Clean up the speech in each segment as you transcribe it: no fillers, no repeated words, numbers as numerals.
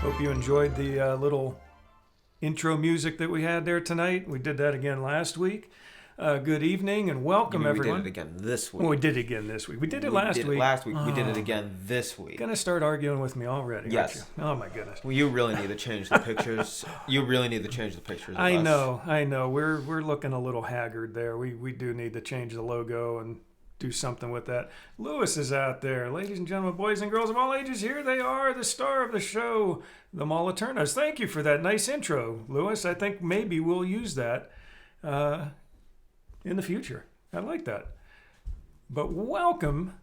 Hope you enjoyed the little intro music that we had there tonight. We did that again last week. Good evening and welcome, everyone. We did it again this week. Well, we did it again this week. We did it last week. Last week. We did it again this week. Gonna start arguing with me already, yes. Aren't you? Oh, my goodness. Well, you really need to change the pictures. You really need to change the pictures of I us. know. We're looking a little haggard there. We do need to change the logo and do something with that. Lewis is out there. Ladies and gentlemen, boys and girls of all ages, here they are, the star of the show, the Moliternos. Thank you for that nice intro, Lewis. I think maybe we'll use that in the future. I like that. But welcome.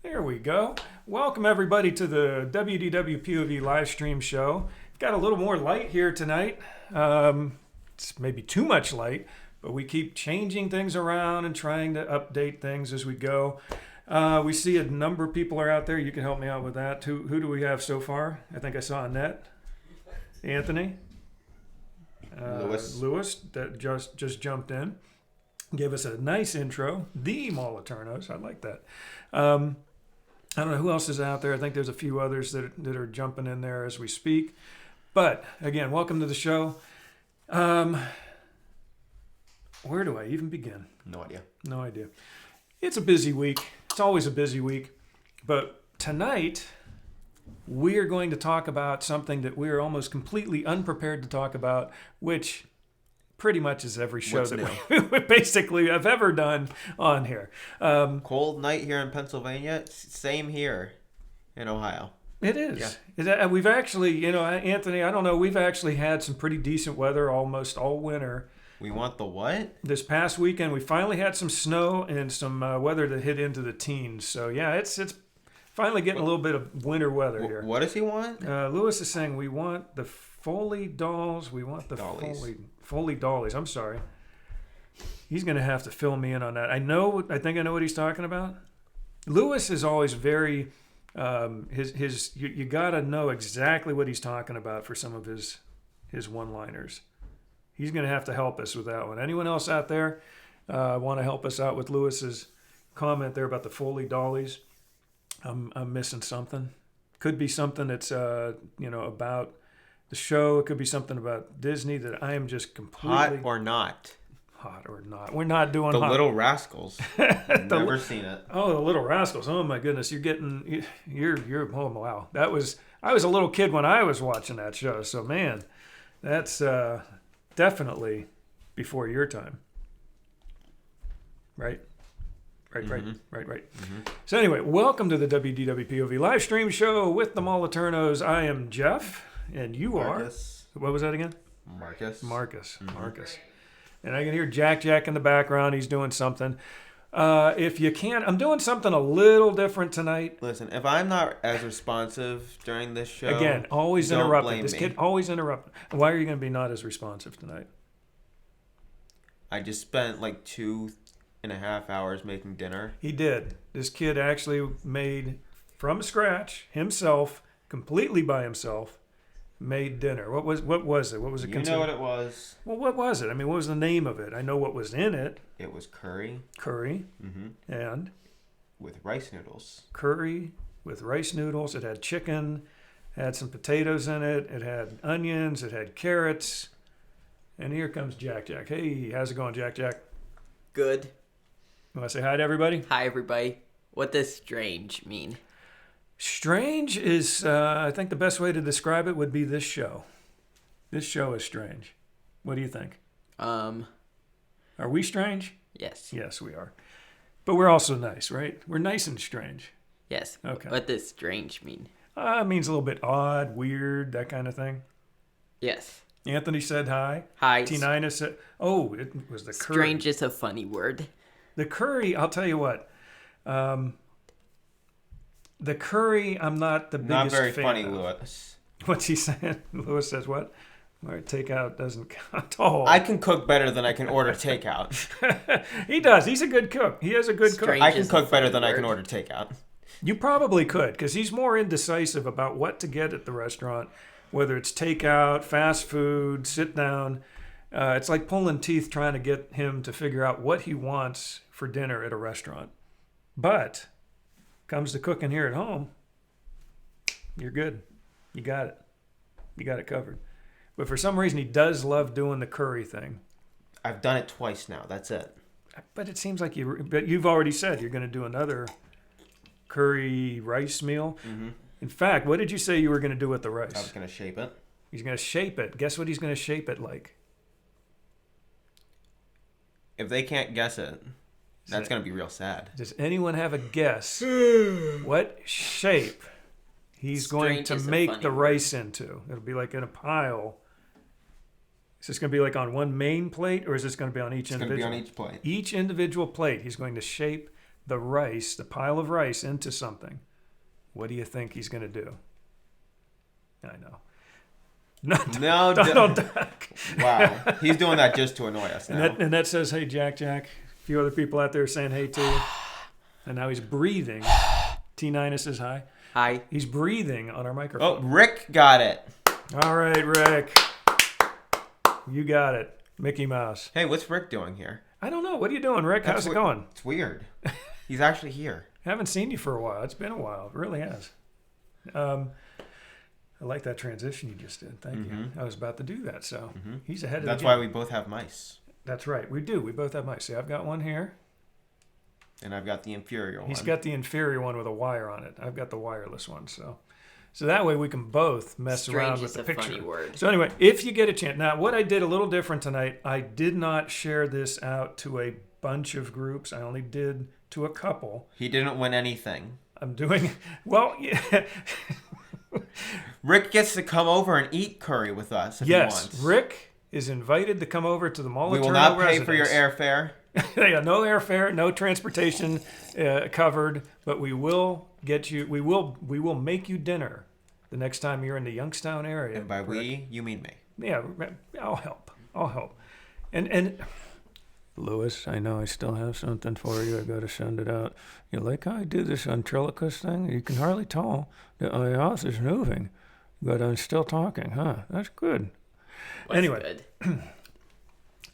There we go. Welcome, everybody, to the WDWpov live stream show. Got a little more light here tonight. It's maybe too much light, but we keep changing things around and trying to update things as we go. We see a number of people are out there. You can help me out with that. Who do we have so far? I think I saw Annette, Anthony, Lewis that just jumped in, gave us a nice intro. The Moliternos, I like that. I don't know who else is out there. I think there's a few others that are jumping in there as we speak. But again, welcome to the show. Where do I even begin? No idea. It's a busy week. It's always a busy week. But tonight, we are going to talk about something that we are almost completely unprepared to talk about, which pretty much is every show What's that we basically have ever done on here. Cold night here in Pennsylvania. Same here in Ohio. It is. Yeah. We've actually, Anthony, I don't know, we've actually had some pretty decent weather almost all winter. We want the what? This past weekend, we finally had some snow and some weather that hit into the teens. So, yeah, it's finally getting a little bit of winter weather here. What does he want? Lewis is saying we want the Foley dolls. We want the Foley dollies. I'm sorry. He's going to have to fill me in on that. I think I know what he's talking about. Lewis is always very... you got to know exactly what he's talking about for some of his one-liners. He's going to have to help us with that one. Anyone else out there want to help us out with Lewis's comment there about the Foley dollies? I'm missing something. Could be something that's about the show. It could be something about Disney that I am just completely Hot or not. We're not doing the hot. Little Rascals. Never seen it. Oh, the Little Rascals. Oh my goodness, you're oh wow. I was a little kid when I was watching that show. So man, that's definitely before your time. Right. Mm-hmm. So anyway, welcome to the WDWpov live stream show with the Moliternos. I am Jeff, and you Marcus. are. What was that again? Marcus. Mm-hmm. Marcus. And I can hear Jack in the background. He's doing something. If you can't, I'm doing something a little different tonight. Listen, if I'm not as responsive during this show, again, always don't interrupting. blame This me. kid always interrupting. Why are you going to be not as responsive tonight? I just spent like 2.5 hours making dinner. He did. This kid actually made from scratch himself, completely by himself. Made dinner. What was it? What was it? You know what it was? Well, what was it? I mean, what was the name of it? I know what was in it. It was curry. Mm-hmm. And? With rice noodles. Curry with rice noodles. It had chicken. Had some potatoes in it. It had onions. It had carrots. And here comes Jack. Hey, how's it going, Jack? Good. You want to say hi to everybody? Hi, everybody. What does strange mean? Strange is, I think the best way to describe it would be this show. This show is strange. What do you think? Are we strange? Yes. Yes, we are. But we're also nice, right? We're nice and strange. Yes. Okay. What does strange mean? It means a little bit odd, weird, that kind of thing. Yes. Anthony said hi. Hi. T9 said, oh, it was the curry. Strange is a funny word. The curry, I'll tell you what. The curry, I'm not the biggest fan. Not very funny, of. Lewis. What's he saying? Lewis says what? All right, takeout doesn't count. Oh. I can cook better than I can order takeout. He does. He's a good cook. He is a good cook. I can cook better than I can order takeout. You probably could, because he's more indecisive about what to get at the restaurant, whether it's takeout, fast food, sit down. It's like pulling teeth trying to get him to figure out what he wants for dinner at a restaurant. But comes to cooking here at home, you're good. You got it. You got it covered. But for some reason, he does love doing the curry thing. I've done it twice now. That's it. But it seems like but you've already said you're going to do another curry rice meal. Mm-hmm. In fact, what did you say you were going to do with the rice? I was going to shape it. He's going to shape it. Guess what he's going to shape it like? If they can't guess it, that's going to be real sad. Does anyone have a guess what shape he's going to make the rice into? It'll be like in a pile. Is this going to be like on one main plate, or is this going to be on each individual? It's going to be on each plate. Each individual plate, he's going to shape the rice, the pile of rice, into something. What do you think he's going to do? I know. No, Donald Duck. Wow. He's doing that just to annoy us now. And that says, hey, Jack. A few other people out there saying hey to you. And now he's breathing. T9 says hi. Hi. He's breathing on our microphone. Oh, Rick got it. All right, Rick. You got it. Mickey Mouse. Hey, what's Rick doing here? I don't know. What are you doing, Rick? How's it going? It's weird. He's actually here. Haven't seen you for a while. It's been a while. It really has. I like that transition you just did. Thank you. I was about to do that, so he's ahead of the game. That's why we both have mice. That's right. We do. We both have mice. See, I've got one here. And I've got the inferior one. He's got the inferior one with a wire on it. I've got the wireless one. So that way we can both mess around with the picture. Strange is a funny word. So anyway, if you get a chance. Now, what I did a little different tonight, I did not share this out to a bunch of groups. I only did to a couple. He didn't win anything. I'm doing, well, yeah. Rick gets to come over and eat curry with us if he wants. Yes, Rick is invited to come over to the Mall We of will Turtle not pay for your residence. airfare. Yeah, no airfare, no transportation covered, but we will get you. We will make you dinner the next time you're in the Youngstown area. And by we, you mean me. Yeah, I'll help. And Louis, I know I still have something for you. I got to send it out. You like how I do this ventriloquist thing? You can hardly tell that my mouth is moving, but I'm still talking, huh? That's good. What's Anyway. good?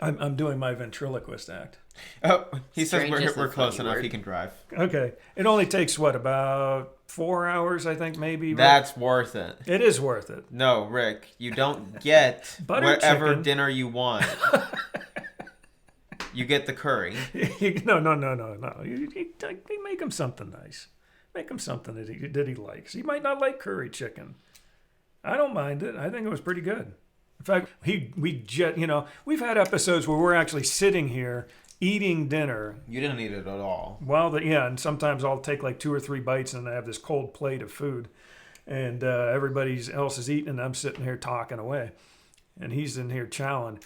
I'm doing my ventriloquist act. Oh, he says Strange is a we're close funny enough. word. He can drive. Okay. It only takes, what, about 4 hours, I think, maybe? Rick? That's worth it. It is worth it. No, Rick, you don't get Butter whatever chicken. dinner you want. You get the curry. No. You make him something nice. Make him something that he likes. He might not like curry chicken. I don't mind it. I think it was pretty good. In fact, we've had episodes where we're actually sitting here eating dinner. You didn't eat it at all. And sometimes I'll take like 2 or 3 bites and I have this cold plate of food, and everybody else is eating and I'm sitting here talking away, and he's in here chowing.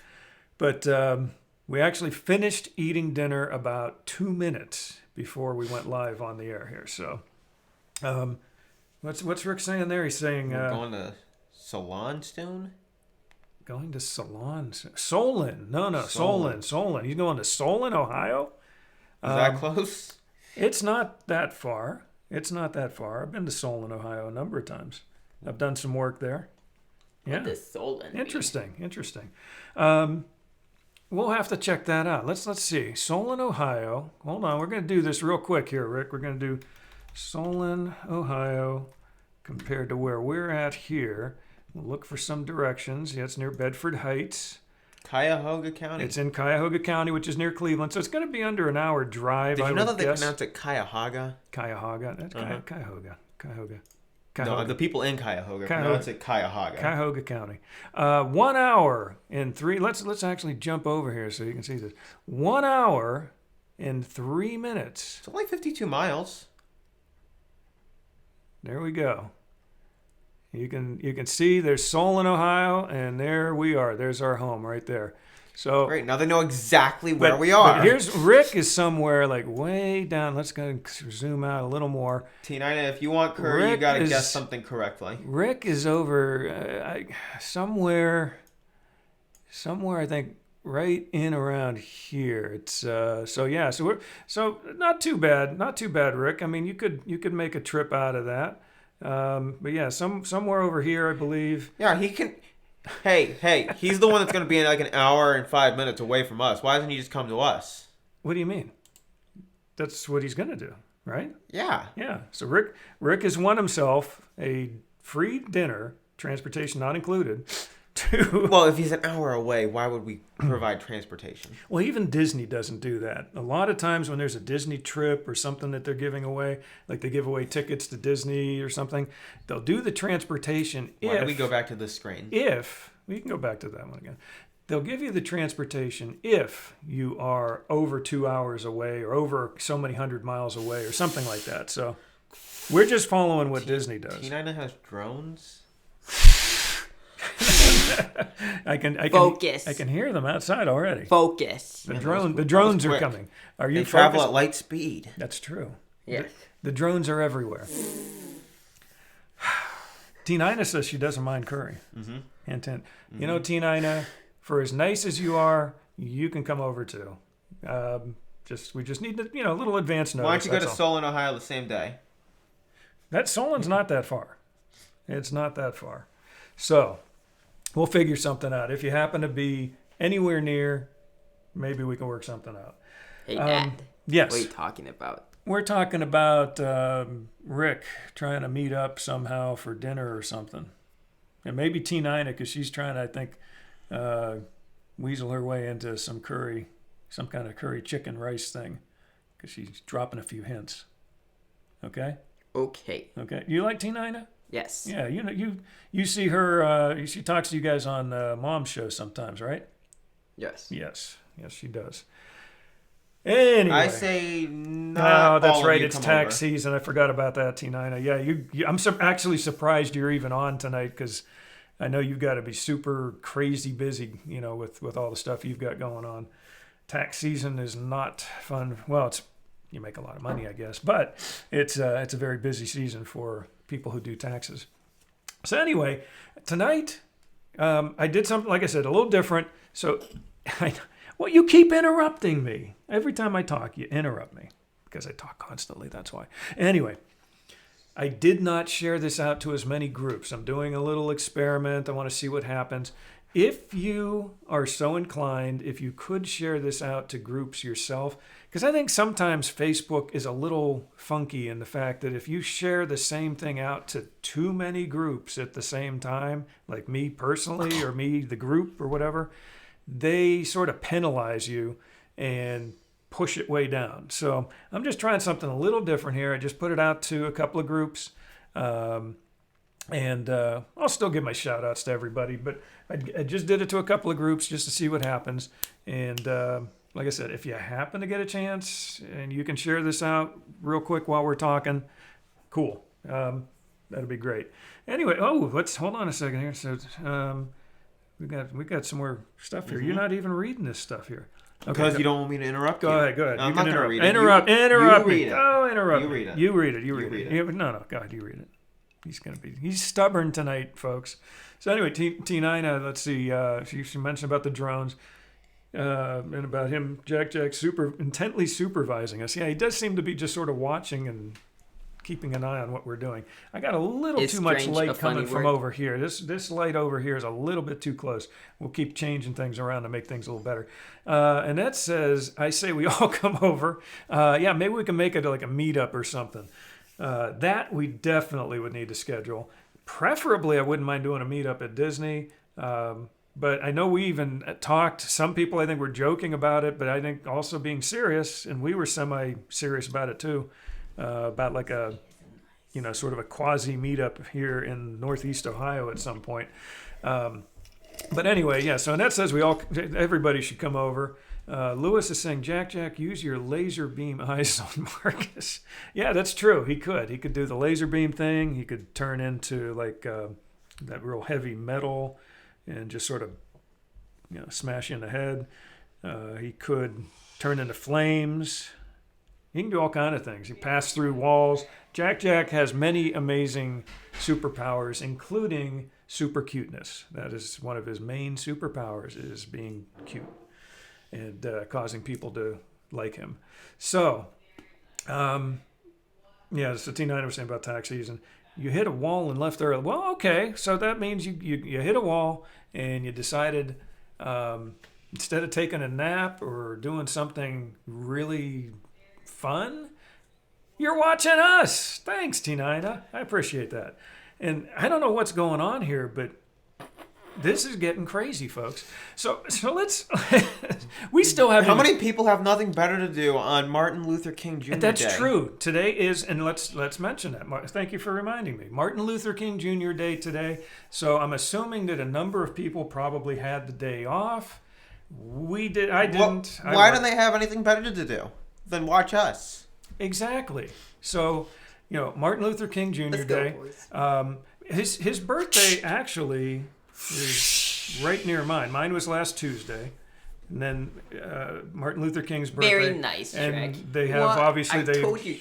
But we actually finished eating dinner about 2 minutes before we went live on the air here. So, what's Rick saying there? He's saying We're going to Salon soon? going to Solon. No, Solon. He's going to Solon, Ohio? Is that close? It's not that far. I've been to Solon, Ohio a number of times. I've done some work there. Yeah. What does Solon mean? Interesting. We'll have to check that out. Let's see. Solon, Ohio. Hold on. We're going to do this real quick here, Rick. We're going to do Solon, Ohio compared to where we're at here. We'll look for some directions. Yeah, it's near Bedford Heights. Cuyahoga County. It's in Cuyahoga County, which is near Cleveland. So it's going to be under an hour drive. Did you know that they guess. pronounce it Cuyahoga? Cuyahoga. That's Cuyahoga. No, the people in Cuyahoga pronounce it Cuyahoga. Cuyahoga County. 1 hour and 3. Let's actually jump over here so you can see this. 1 hour and 3 minutes. It's only 52 miles. There we go. You can see there's Solon, Ohio, and there we are. There's our home right there. So Great. Now they know exactly where we are. But here's Rick is somewhere like way down. Let's go and zoom out a little more. T9, if you want curry, you got to guess something correctly. Rick is over somewhere. I think right in around here. It's so not too bad, Rick. I mean, you could make a trip out of that. But yeah, somewhere over here, I believe. Yeah, he can. Hey, he's the one that's going to be in like an hour and 5 minutes away from us. Why doesn't he just come to us? What do you mean? That's what he's going to do, right? Yeah. Yeah. So Rick has won himself a free dinner, transportation not included. Well, if he's an hour away, why would we provide transportation? Well, even Disney doesn't do that. A lot of times when there's a Disney trip or something that they're giving away, like they give away tickets to Disney or something, they'll do the transportation Why do we go back to this screen? If we can go back to that one again. They'll give you the transportation if you are over 2 hours away or over so many 100 miles away or something like that. So we're just following what Disney does. T9 has drones? I can Focus. I can hear them outside already. Focus. The Yeah, the drones are quick. coming. Are you They travel focused? at light speed. That's true. Yes. The drones are everywhere. T9 says she doesn't mind curry. Mm-hmm. Hint, hint. You know, T9, for as nice as you are, you can come over too. We just need a little advance notice. Why don't you go to that's all. Solon, Ohio the same day? That Solon's not that far. It's not that far. So we'll figure something out. If you happen to be anywhere near, maybe we can work something out. Hey, Dad. Yes. What are you talking about? We're talking about Rick trying to meet up somehow for dinner or something. And maybe T9, because she's trying to, I think, weasel her way into some curry, some kind of curry chicken rice thing. because she's dropping a few hints. Okay? Okay. Okay. You like T9? Yes. Yeah, you see her, she talks to you guys on Mom's show sometimes, right? Yes. Yes, she does. Anyway. I say not. Oh, that's all of right. you It's come tax over. season. I forgot about that, T9. Yeah, I'm actually surprised you're even on tonight because I know you've got to be super crazy busy, with all the stuff you've got going on. Tax season is not fun. Well, you make a lot of money, I guess, but it's a very busy season for people who do taxes. So anyway, tonight I did something, like I said, a little different. So, well, you keep interrupting me. Every time I talk, you interrupt me because I talk constantly. That's why. Anyway, I did not share this out to as many groups. I'm doing a little experiment. I want to see what happens. If you are so inclined, if you could share this out to groups yourself, because I think sometimes Facebook is a little funky in the fact that if you share the same thing out to too many groups at the same time, like me personally or me, the group or whatever, they sort of penalize you and push it way down. So I'm just trying something a little different here. I just put it out to a couple of groups. And I'll still give my shout outs to everybody, but I just did it to a couple of groups just to see what happens. And like I said, if you happen to get a chance and you can share this out real quick while we're talking, cool. That'd be great. Anyway, hold on a second here. So we got some more stuff here. You're not even reading this stuff here. Okay, Because you don't want me to interrupt you. Go ahead. I'm You not can going to read it. interrupt You me. read it. Oh, interrupt You me. read it. You read it. You read it. Yeah, no, go ahead. You read it. He's stubborn tonight, folks. So anyway, T9, let's see. She mentioned about the drones and about him, Jack, intently supervising us. Yeah, he does seem to be just sort of watching and keeping an eye on what we're doing. I got a little Is too much strange light a funny coming from word? over here. This light over here is a little bit too close. We'll keep changing things around to make things a little better. And that says, I say we all come over. Yeah, maybe we can make it like a meetup or something. That we definitely would need to schedule. Preferably, I wouldn't mind doing a meetup at Disney. But I know we even talked, some people I think were joking about it, but I think also being serious, and we were semi-serious about it too, about like a, sort of a quasi meetup here in Northeast Ohio at some point. But anyway, yeah, so that says everybody should come over. Lewis is saying, Jack, use your laser beam eyes on Marcus. Yeah, that's true. He could do the laser beam thing. He could turn into like that real heavy metal and just sort of, smash you in the head. He could turn into flames. He can do all kind of things. He pass through walls. Jack has many amazing superpowers, including super cuteness. That is one of his main superpowers, is being cute and causing people to like him. So, so T9 was saying about tax season. You hit a wall and left early. Well, okay, so that means you hit a wall and you decided instead of taking a nap or doing something really fun, you're watching us. Thanks, T9. I appreciate that. And I don't know what's going on here, but this is getting crazy, folks. So let's. We still have. How many people have nothing better to do on Martin Luther King Jr. That's Day? true. Today is, and let's mention that. Thank you for reminding me. Martin Luther King Jr. Day today. So I'm assuming that a number of people probably had the day off. We did. I didn't. Why don't they have anything better to do than watch us? Exactly. So, Martin Luther King Jr. Let's go, Day. boys. His birthday actually is right near mine. Mine was last Tuesday, and then Martin Luther King's birthday. Very nice, and Shrek. they have obviously I told you.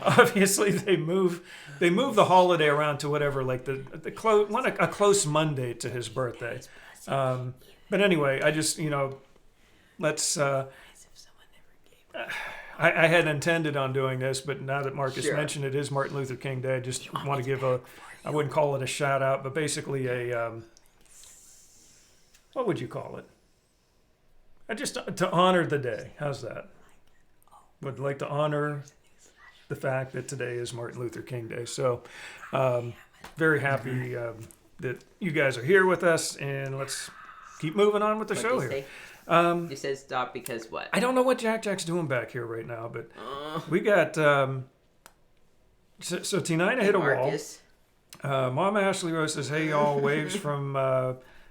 obviously they move the holiday around to whatever, like a close Monday to his birthday. But anyway, I just let's. I had intended on doing this, but now that Marcus mentioned it is Martin Luther King Day, I just want to give I wouldn't call it a shout out, but basically what would you call it? Just to honor the day. How's that? Would like to honor the fact that today is Martin Luther King Day. So very happy that you guys are here with us, and let's keep moving on with the show here. You said stop because what? I don't know what Jack's doing back here right now, but we got. So T9 hit a Marcus. wall. Mom Ashley Rose says, "Hey y'all, waves from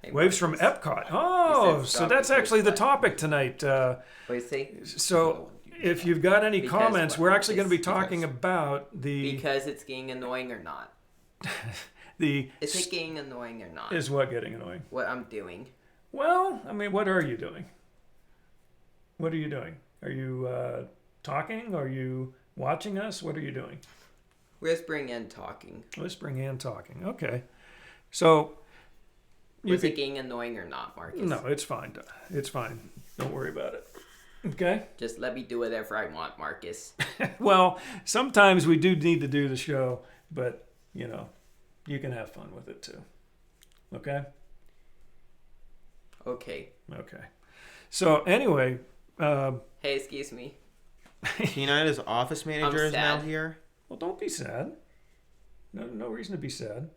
Hey, waves from Marcus. Epcot." Oh, said so stop that's because actually the what? topic tonight. What do you say? So if you've got any Because comments, what, we're actually going to be Marcus? talking about the Because it's getting annoying or not? the Is it getting annoying or not? is what getting annoying. What I'm doing. Well, I mean, what are you doing? What are you doing? Are you talking? Are you watching us? What are you doing? Whispering and talking. Whispering and talking. Okay. So Was it getting annoying or not, Marcus? No, it's fine. It's fine. Don't worry about it. Okay? Just let me do whatever I want, Marcus. Well, sometimes we do need to do the show, but, you know, you can have fun with it too. Okay? Okay. Okay. So, anyway, Hey, excuse me. T9's office manager I'm is now sad. here. well, don't be sad. No reason to be sad.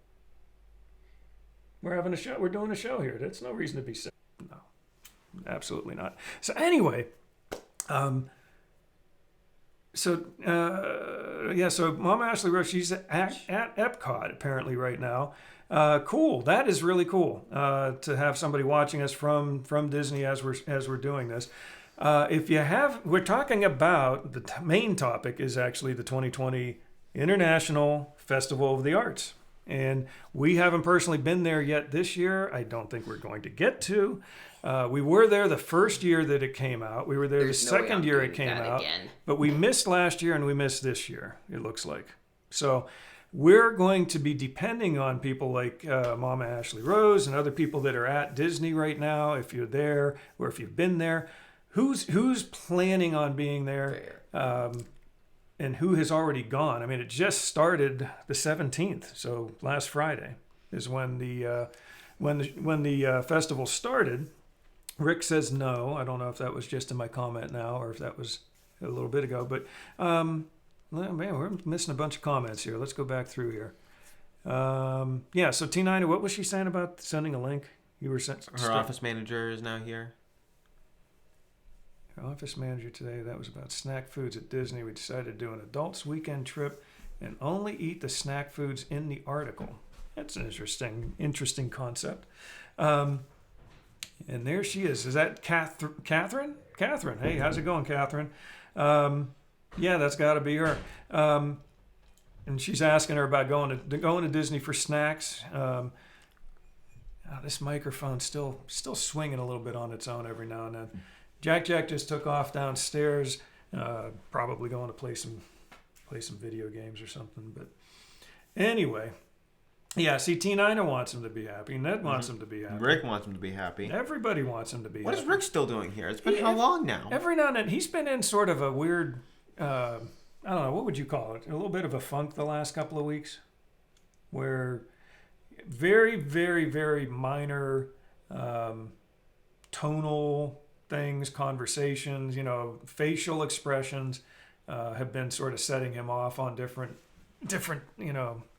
We're having a show. We're doing a show here. That's no reason to be sad. No, absolutely not. So anyway, so Mama Ashley Rose, she's at Epcot apparently right now. Cool. That is really cool to have somebody watching us from Disney as we're doing this. We're talking about the main topic is actually the 2020 International Festival of the Arts. And we haven't personally been there yet this year. I don't think we're going to get to. We were there the first year that it came out. We were there There's the no way second I'm year doing it came that out. again. But we missed last year and we missed this year, it looks like. So we're going to be depending on people like Mama Ashley Rose and other people that are at Disney right now, if you're there or if you've been there. Who's planning on being there? And who has already gone? I mean, it just started the 17th, so last Friday is when the festival started. Rick says no. I don't know if that was just in my comment now or if that was a little bit ago. But man, we're missing a bunch of comments here. Let's go back through here. Yeah. So T9, what was she saying about sending a link? You were sent. Her office manager is now here. Office manager today, that was about snack foods at Disney. We decided to do an adults weekend trip and only eat the snack foods in the article. That's an interesting concept. And there she is. Is that Catherine? Catherine. Hey, how's it going, Catherine? Yeah, that's got to be her. And she's asking her about going to Disney for snacks. This microphone's still swinging a little bit on its own every now and then. Jack just took off downstairs, probably going to play some video games or something. But anyway, yeah. See, T9 wants him to be happy. Ned wants him to be happy. Rick wants him to be happy. Everybody wants him to be. What happy. is Rick still doing here? It's been how long now? Every now and then, he's been in sort of a weird. I don't know, what would you call it? A little bit of a funk the last couple of weeks, where very, very, very minor tonal things, conversations, facial expressions have been sort of setting him off on different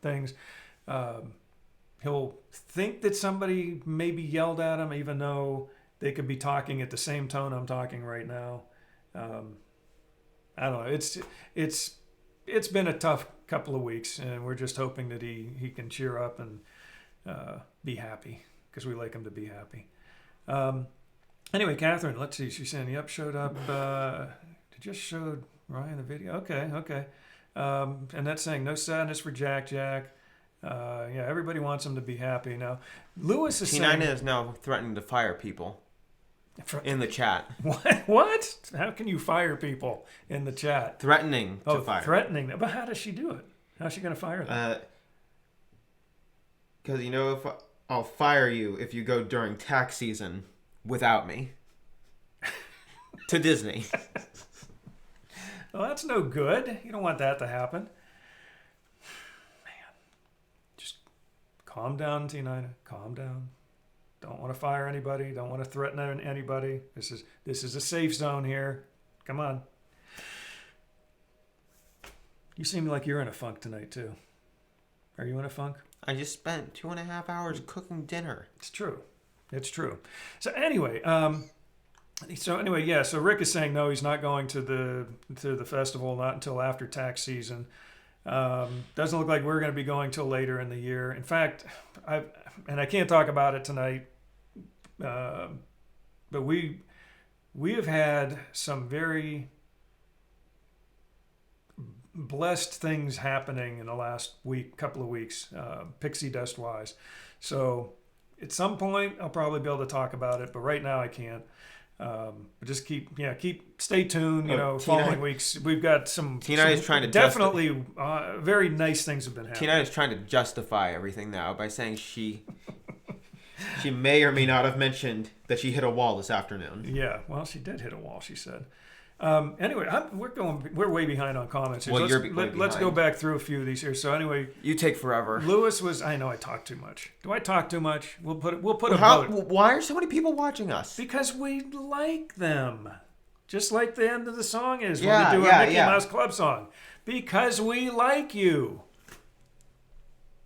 things. He'll think that somebody maybe yelled at him, even though they could be talking at the same tone I'm talking right now. I don't know. It's been a tough couple of weeks, and we're just hoping that he can cheer up and be happy, because we like him to be happy. Anyway, Catherine, let's see. She's saying, "Yep, showed up." Just showed Ryan the video. Okay. And that's saying no sadness for Jack. Yeah, everybody wants him to be happy now. Lewis is saying T9 is now threatening to fire people in the chat. What? How can you fire people in the chat? Threatening to fire. Threatening them. But how does she do it? How's she going to fire them? Because if I'll fire you if you go during tax season without me to Disney. Well, that's no good. You don't want that to happen. Man, just calm down, T9. Calm down. Don't want to fire anybody. Don't want to threaten anybody. This is a safe zone here. Come on. You seem like you're in a funk tonight too. Are you in a funk? I just spent 2.5 hours cooking dinner. It's true. So anyway, So anyway, yeah. So Rick is saying no, he's not going to the festival, not until after tax season. Doesn't look like we're going to be going till later in the year. In fact, I can't talk about it tonight, but we have had some very blessed things happening in the last couple of weeks, pixie dust wise. So at some point I'll probably be able to talk about it, but right now I can't. Just stay tuned. Following weeks we've got some. Tina is trying to definitely very nice things have been happening. Tina is trying to justify everything now by saying she may or may not have mentioned that she hit a wall this afternoon. Yeah, well, she did hit a wall. She said. Anyway, we're way behind on comments here. Well, let's go back through a few of these here. So anyway, you take forever. Lewis was. I know I talk too much. Do I talk too much? We'll put a vote. Why are so many people watching us? Because we like them, just like the end of the song is when we do our Mickey Mouse Club song. Because we like you.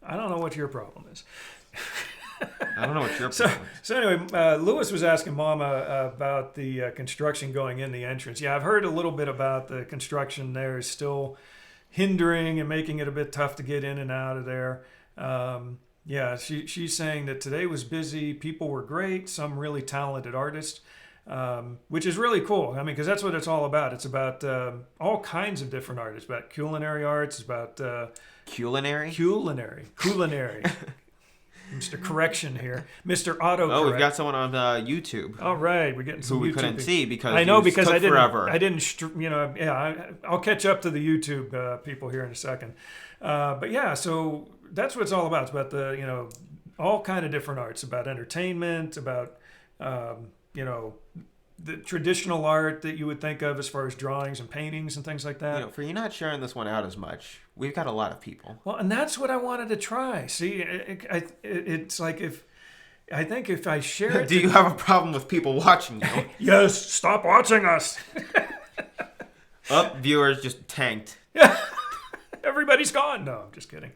I don't know what your problem is. I don't know what your problem is. So anyway, Lewis was asking Mama about the construction going in the entrance. Yeah, I've heard a little bit about the construction there is still hindering and making it a bit tough to get in and out of there. She's saying that today was busy. People were great. Some really talented artists, which is really cool. I mean, because that's what it's all about. It's about all kinds of different artists. About culinary arts. It's about culinary. Mr. Correction here, Mr. Auto. Oh, we've got someone on YouTube. All right, we're getting some who we YouTube couldn't see because I know because I didn't. Forever. I didn't. I'll catch up to the YouTube people here in a second. But yeah, so that's what it's all about. It's about the all kind of different arts, about entertainment, about the traditional art that you would think of as far as drawings and paintings and things like that. For you not sharing this one out as much, we've got a lot of people. Well, and that's what I wanted to try. See, it's like if I share it... Do you have a problem with people watching you? Yes, stop watching us. Viewers just tanked. Everybody's gone. No, I'm just kidding.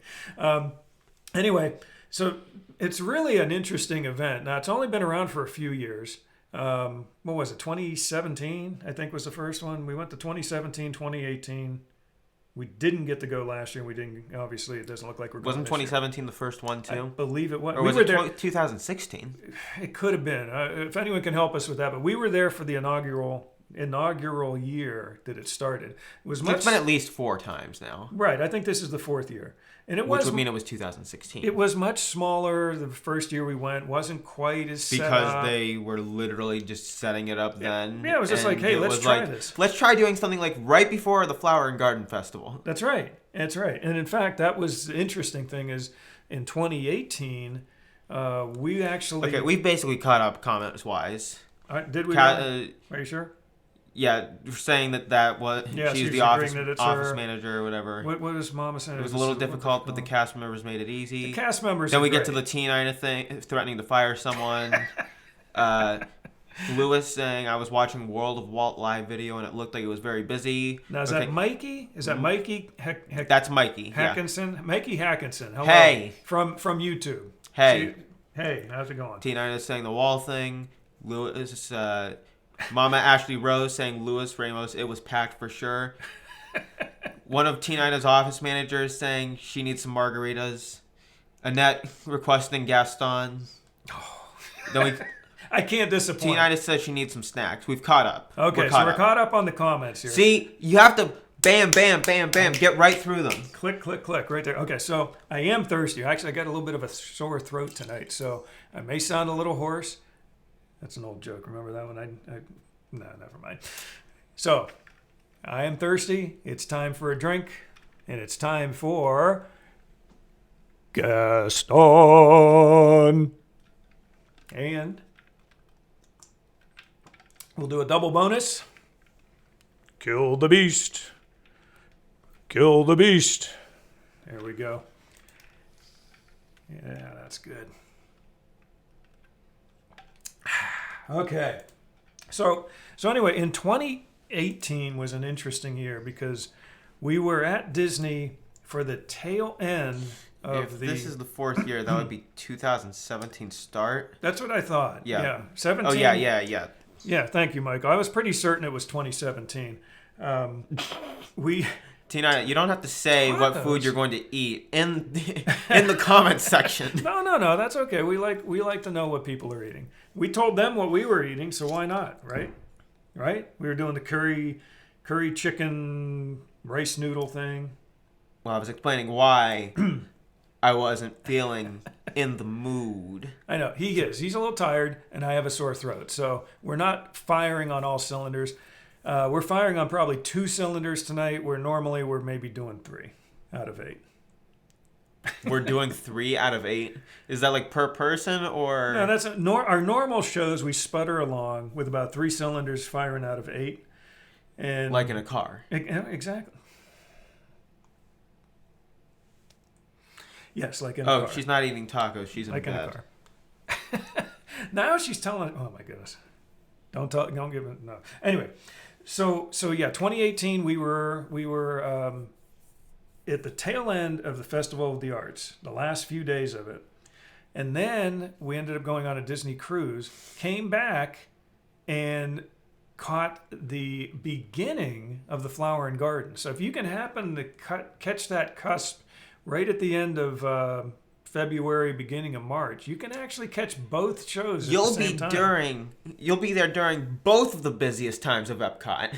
Anyway, so it's really an interesting event. Now, it's only been around for a few years. What was it? 2017, I think was the first one. We went to 2017, 2018. We didn't get to go last year. We didn't. Obviously, it doesn't look like we're going. Wasn't 2017 the first one too? I believe it was. Or was it 2016? It could have been. If anyone can help us with that, but we were there for the inaugural year that it started. It was much. It's been at least 4 times now. Right. I think this is the 4th year. And Which would mean it was 2016. It was much smaller. The first year we went wasn't quite as set up. Because they were literally just setting it up then. Yeah, it was just like, hey, let's try this. Let's try doing something like right before the Flower and Garden Festival. That's right. And in fact, that was the interesting thing is in 2018, we actually... Okay, we've basically caught up comments-wise. Did we? Are you sure? Yeah, saying that was she's the office manager or whatever. What was Mama saying? It was a little difficult, but the cast members made it easy. The cast members. Then we get to the Tina thing, threatening to fire someone. Lewis saying I was watching World of Walt live video and it looked like it was very busy. Now is that Mikey? Is that Mikey? That's Mikey. Hackinson. Yeah. Mikey Hackinson. Hello. Hey. From YouTube. Hey. Hey. How's it going? Tina is saying the wall thing. Lewis. Mama Ashley Rose saying Louis Ramos, it was packed for sure. One of T9's office managers saying she needs some margaritas. Annette requesting Gaston. Then I can't disappoint. T9 says she needs some snacks. We've caught up. Okay, we're caught up on the comments here. See, you have to bam, bam, bam, bam, get right through them. Click, click, click, right there. Okay, so I am thirsty. Actually, I got a little bit of a sore throat tonight, so I may sound a little hoarse. That's an old joke. Remember that one? No, never mind. So, I am thirsty. It's time for a drink. And it's time for... Gaston. And... we'll do a double bonus. Kill the beast. Kill the beast. There we go. Yeah, that's good. Okay. So anyway, in 2018 was an interesting year because we were at Disney for the tail end of this is the 4th year, that would be 2017 start. That's what I thought. Yeah. 17. Oh, yeah. Yeah, thank you, Michael. I was pretty certain it was 2017. We Tina, you don't have to say Tacos. what food you're going to eat in the comments section. No, that's okay. We like to know what people are eating. We told them what we were eating, so why not, right? Right? We were doing the curry chicken rice noodle thing. Well, I was explaining why I wasn't feeling in the mood. I know he is. He's a little tired, and I have a sore throat. So we're not firing on all cylinders. We're firing on probably 2 cylinders tonight, where normally we're maybe doing 3 out of 8. We're doing 3 out of 8. Is that like per person or? No, that's our normal shows. We sputter along with about 3 cylinders firing out of 8, and Like in a car. Exactly. Yes, like in a car. Oh, she's not eating tacos. She's in like bed. in a car. Now she's telling. Oh my goodness! Don't give it. No. Anyway, so yeah, 2018. We were at the tail end of the Festival of the Arts, the last few days of it, and then we ended up going on a Disney cruise. Came back and caught the beginning of the Flower and Garden. So if you can happen to catch that cusp right at the end of February, beginning of March, you can actually catch both shows at the same time. You'll be there during both of the busiest times of Epcot.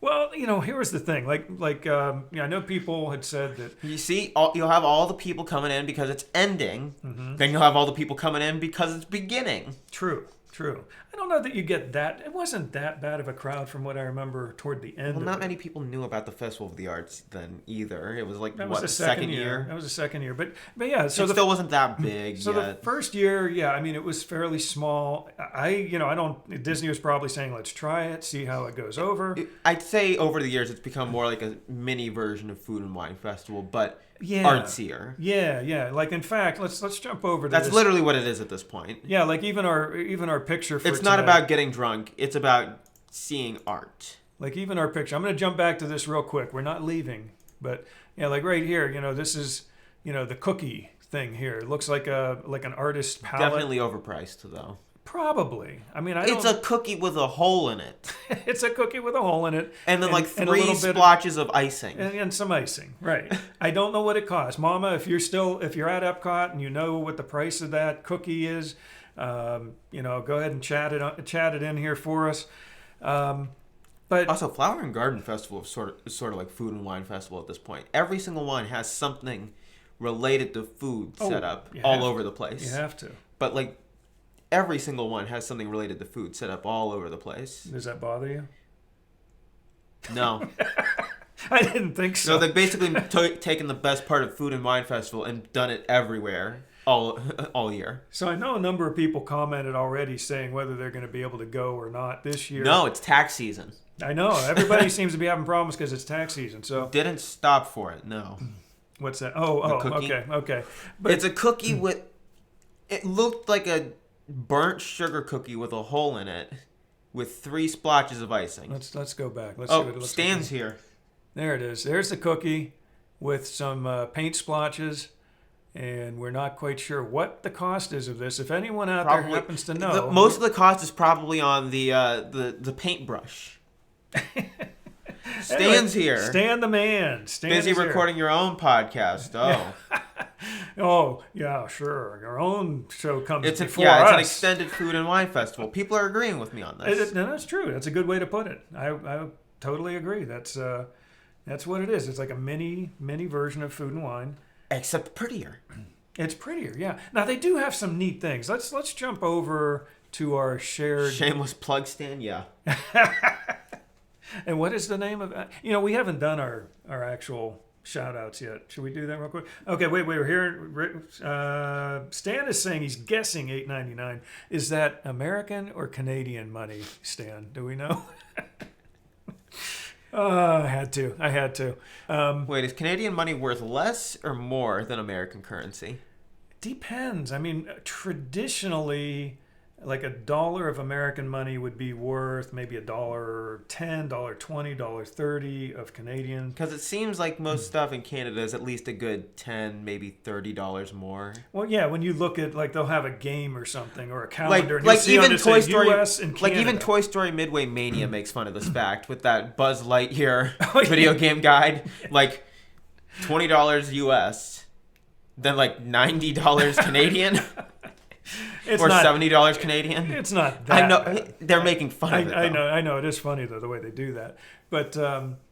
Well, here was the thing. I know people had said that. You see, you'll have all the people coming in because it's ending. Mm-hmm. Then you'll have all the people coming in because it's beginning. True. I don't know that you get that. It wasn't that bad of a crowd from what I remember toward the end. Well, not it. many people knew about the Festival of the Arts then either. It was like, That what, was the second year? That was the second year. But yeah, so it still wasn't that big So yet. the first year, yeah, I mean, it was fairly small. I don't. Disney was probably saying, let's try it, see how it goes over. I'd say over the years it's become more like a mini version of Food and Wine Festival, but Yeah. artsier. Yeah. Like, in fact, let's jump over to That's this. literally what it is at this point. Yeah, like even our picture for It's not tonight. about getting drunk. It's about seeing art. Like even our picture. I'm going to jump back to this real quick. We're not leaving, but yeah, like right here. This is the cookie thing here. It looks like an artist palette. Definitely overpriced though. Probably. I mean, It's a cookie with a hole in it. It's a cookie with a hole in it, And then like and a 3 little bit splotches of icing. and some icing. Right. I don't know what it costs, Mama. If you're at Epcot and you know what the price of that cookie is, go ahead and chat it in here for us. But Also, Flower and Garden Festival is sort of like Food and Wine Festival at this point. Every single one has something related to food set up all over the place. You have to. But like every single one has something related to food set up all over the place. Does that bother you? No. I didn't think so. So they've basically taken the best part of Food and Wine Festival and done it everywhere all year. So I know a number of people commented already saying whether they're going to be able to go or not this year. No, it's tax season. I know. Everybody seems to be having problems because it's tax season. So Didn't stop for it, no. what's that? Oh, cookie? okay. But It's a cookie with... It looked like a burnt sugar cookie with a hole in it with 3 splotches of icing. let's go back. Let's see what it looks Stan's like. here. There it is. There's the cookie with some paint splotches. And we're not quite sure what the cost is of this. If anyone out there happens to know, Most of the cost is probably on the paintbrush. Stan's here. Stan the man. Stan Busy is here. recording your own podcast. Oh. Oh, yeah, sure. Your own show comes before It's us. an extended Food and Wine Festival. People are agreeing with me on this. No, that's true. That's a good way to put it. I totally agree. That's what it is. It's like a mini version of Food and Wine. Except prettier. It's prettier, yeah. Now they do have some neat things. Let's jump over to our shared. Shameless plug, Stan. Yeah. And what is the name of that? We haven't done our actual shout outs yet. Should we do that real quick? Okay, wait, we're here. Stan is saying he's guessing $8.99. Is that American or Canadian money, Stan? Do we know? I had to. Wait, is Canadian money worth less or more than American currency? Depends. I mean, traditionally, like $1 of American money would be worth maybe $1.10, $1.20, $1.30 of Canadian. Because it seems like most stuff in Canada is at least a good $10, maybe $30 more. Well, yeah, when you look at, like, they'll have a game or something or a calendar, and like you'll see even on it Toy say Story, US and Canada. like even Toy Story Midway Mania makes fun of this fact with that Buzz Lightyear Oh, yeah. video game guide, like $20 US, then like $90 Canadian. It's or not, $70 Canadian. It's not that I know bad. they're making fun of it. I know. It is funny though the way they do that. But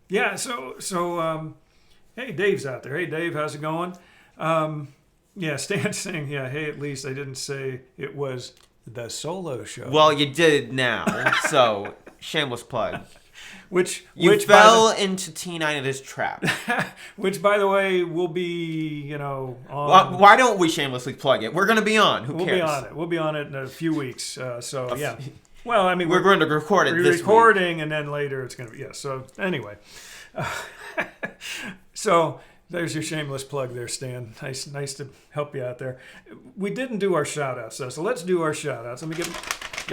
yeah, so hey, Dave's out there. Hey, Dave, how's it going? Yeah, Stan's saying, yeah, hey, at least I didn't say it was the solo show. Well, you did now, so shameless plug. Which fell into T9's trap. Which, by the way, will be, on. Well, why don't we shamelessly plug it? We're going to be on. Who cares? We'll be on it. We'll be on it in a few weeks. So, yeah. Well, I mean, we're going to record it this recording, week. and then later it's going to be, yeah. So, anyway. So, there's your shameless plug there, Stan. Nice to help you out there. We didn't do our shout-outs, though, so let's do our shout-outs. Let me get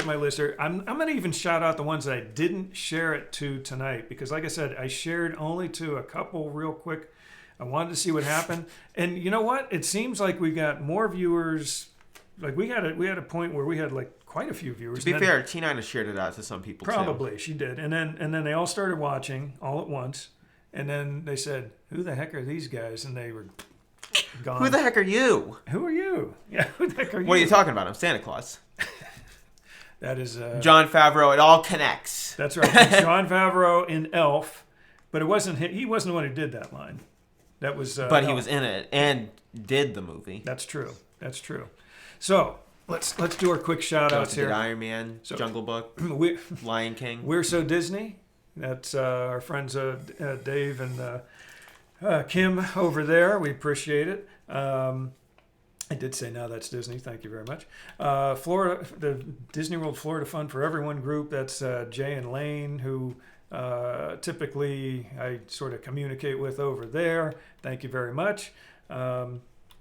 my list here. I'm going to even shout out the ones that I didn't share it to tonight because, like I said, I shared only to a couple real quick. I wanted to see what happened. And you know what? It seems like we got more viewers. Like we had a point where we had like quite a few viewers. To be fair, T9 has shared it out to some people probably too. She did. And then they all started watching all at once. And then they said, "Who the heck are these guys?" And they were gone. Who the heck are you? Who are you? Yeah, who the heck are you? What are you talking about? I'm Santa Claus. That is Jon Favreau. It all connects. That's right. It's Jon Favreau in Elf, but it wasn't him. He wasn't the one who did that line. That was. But he was in it and did the movie. That's true. So let's do our quick shout outs here. Iron Man, Jungle Book, Lion King. We're So Disney. That's our friends Dave and Kim over there. We appreciate it. I did say now that's Disney. Thank you very much. Florida, the Disney World Florida Fun for Everyone group. That's Jay and Lane, who typically I sort of communicate with over there. Thank you very much.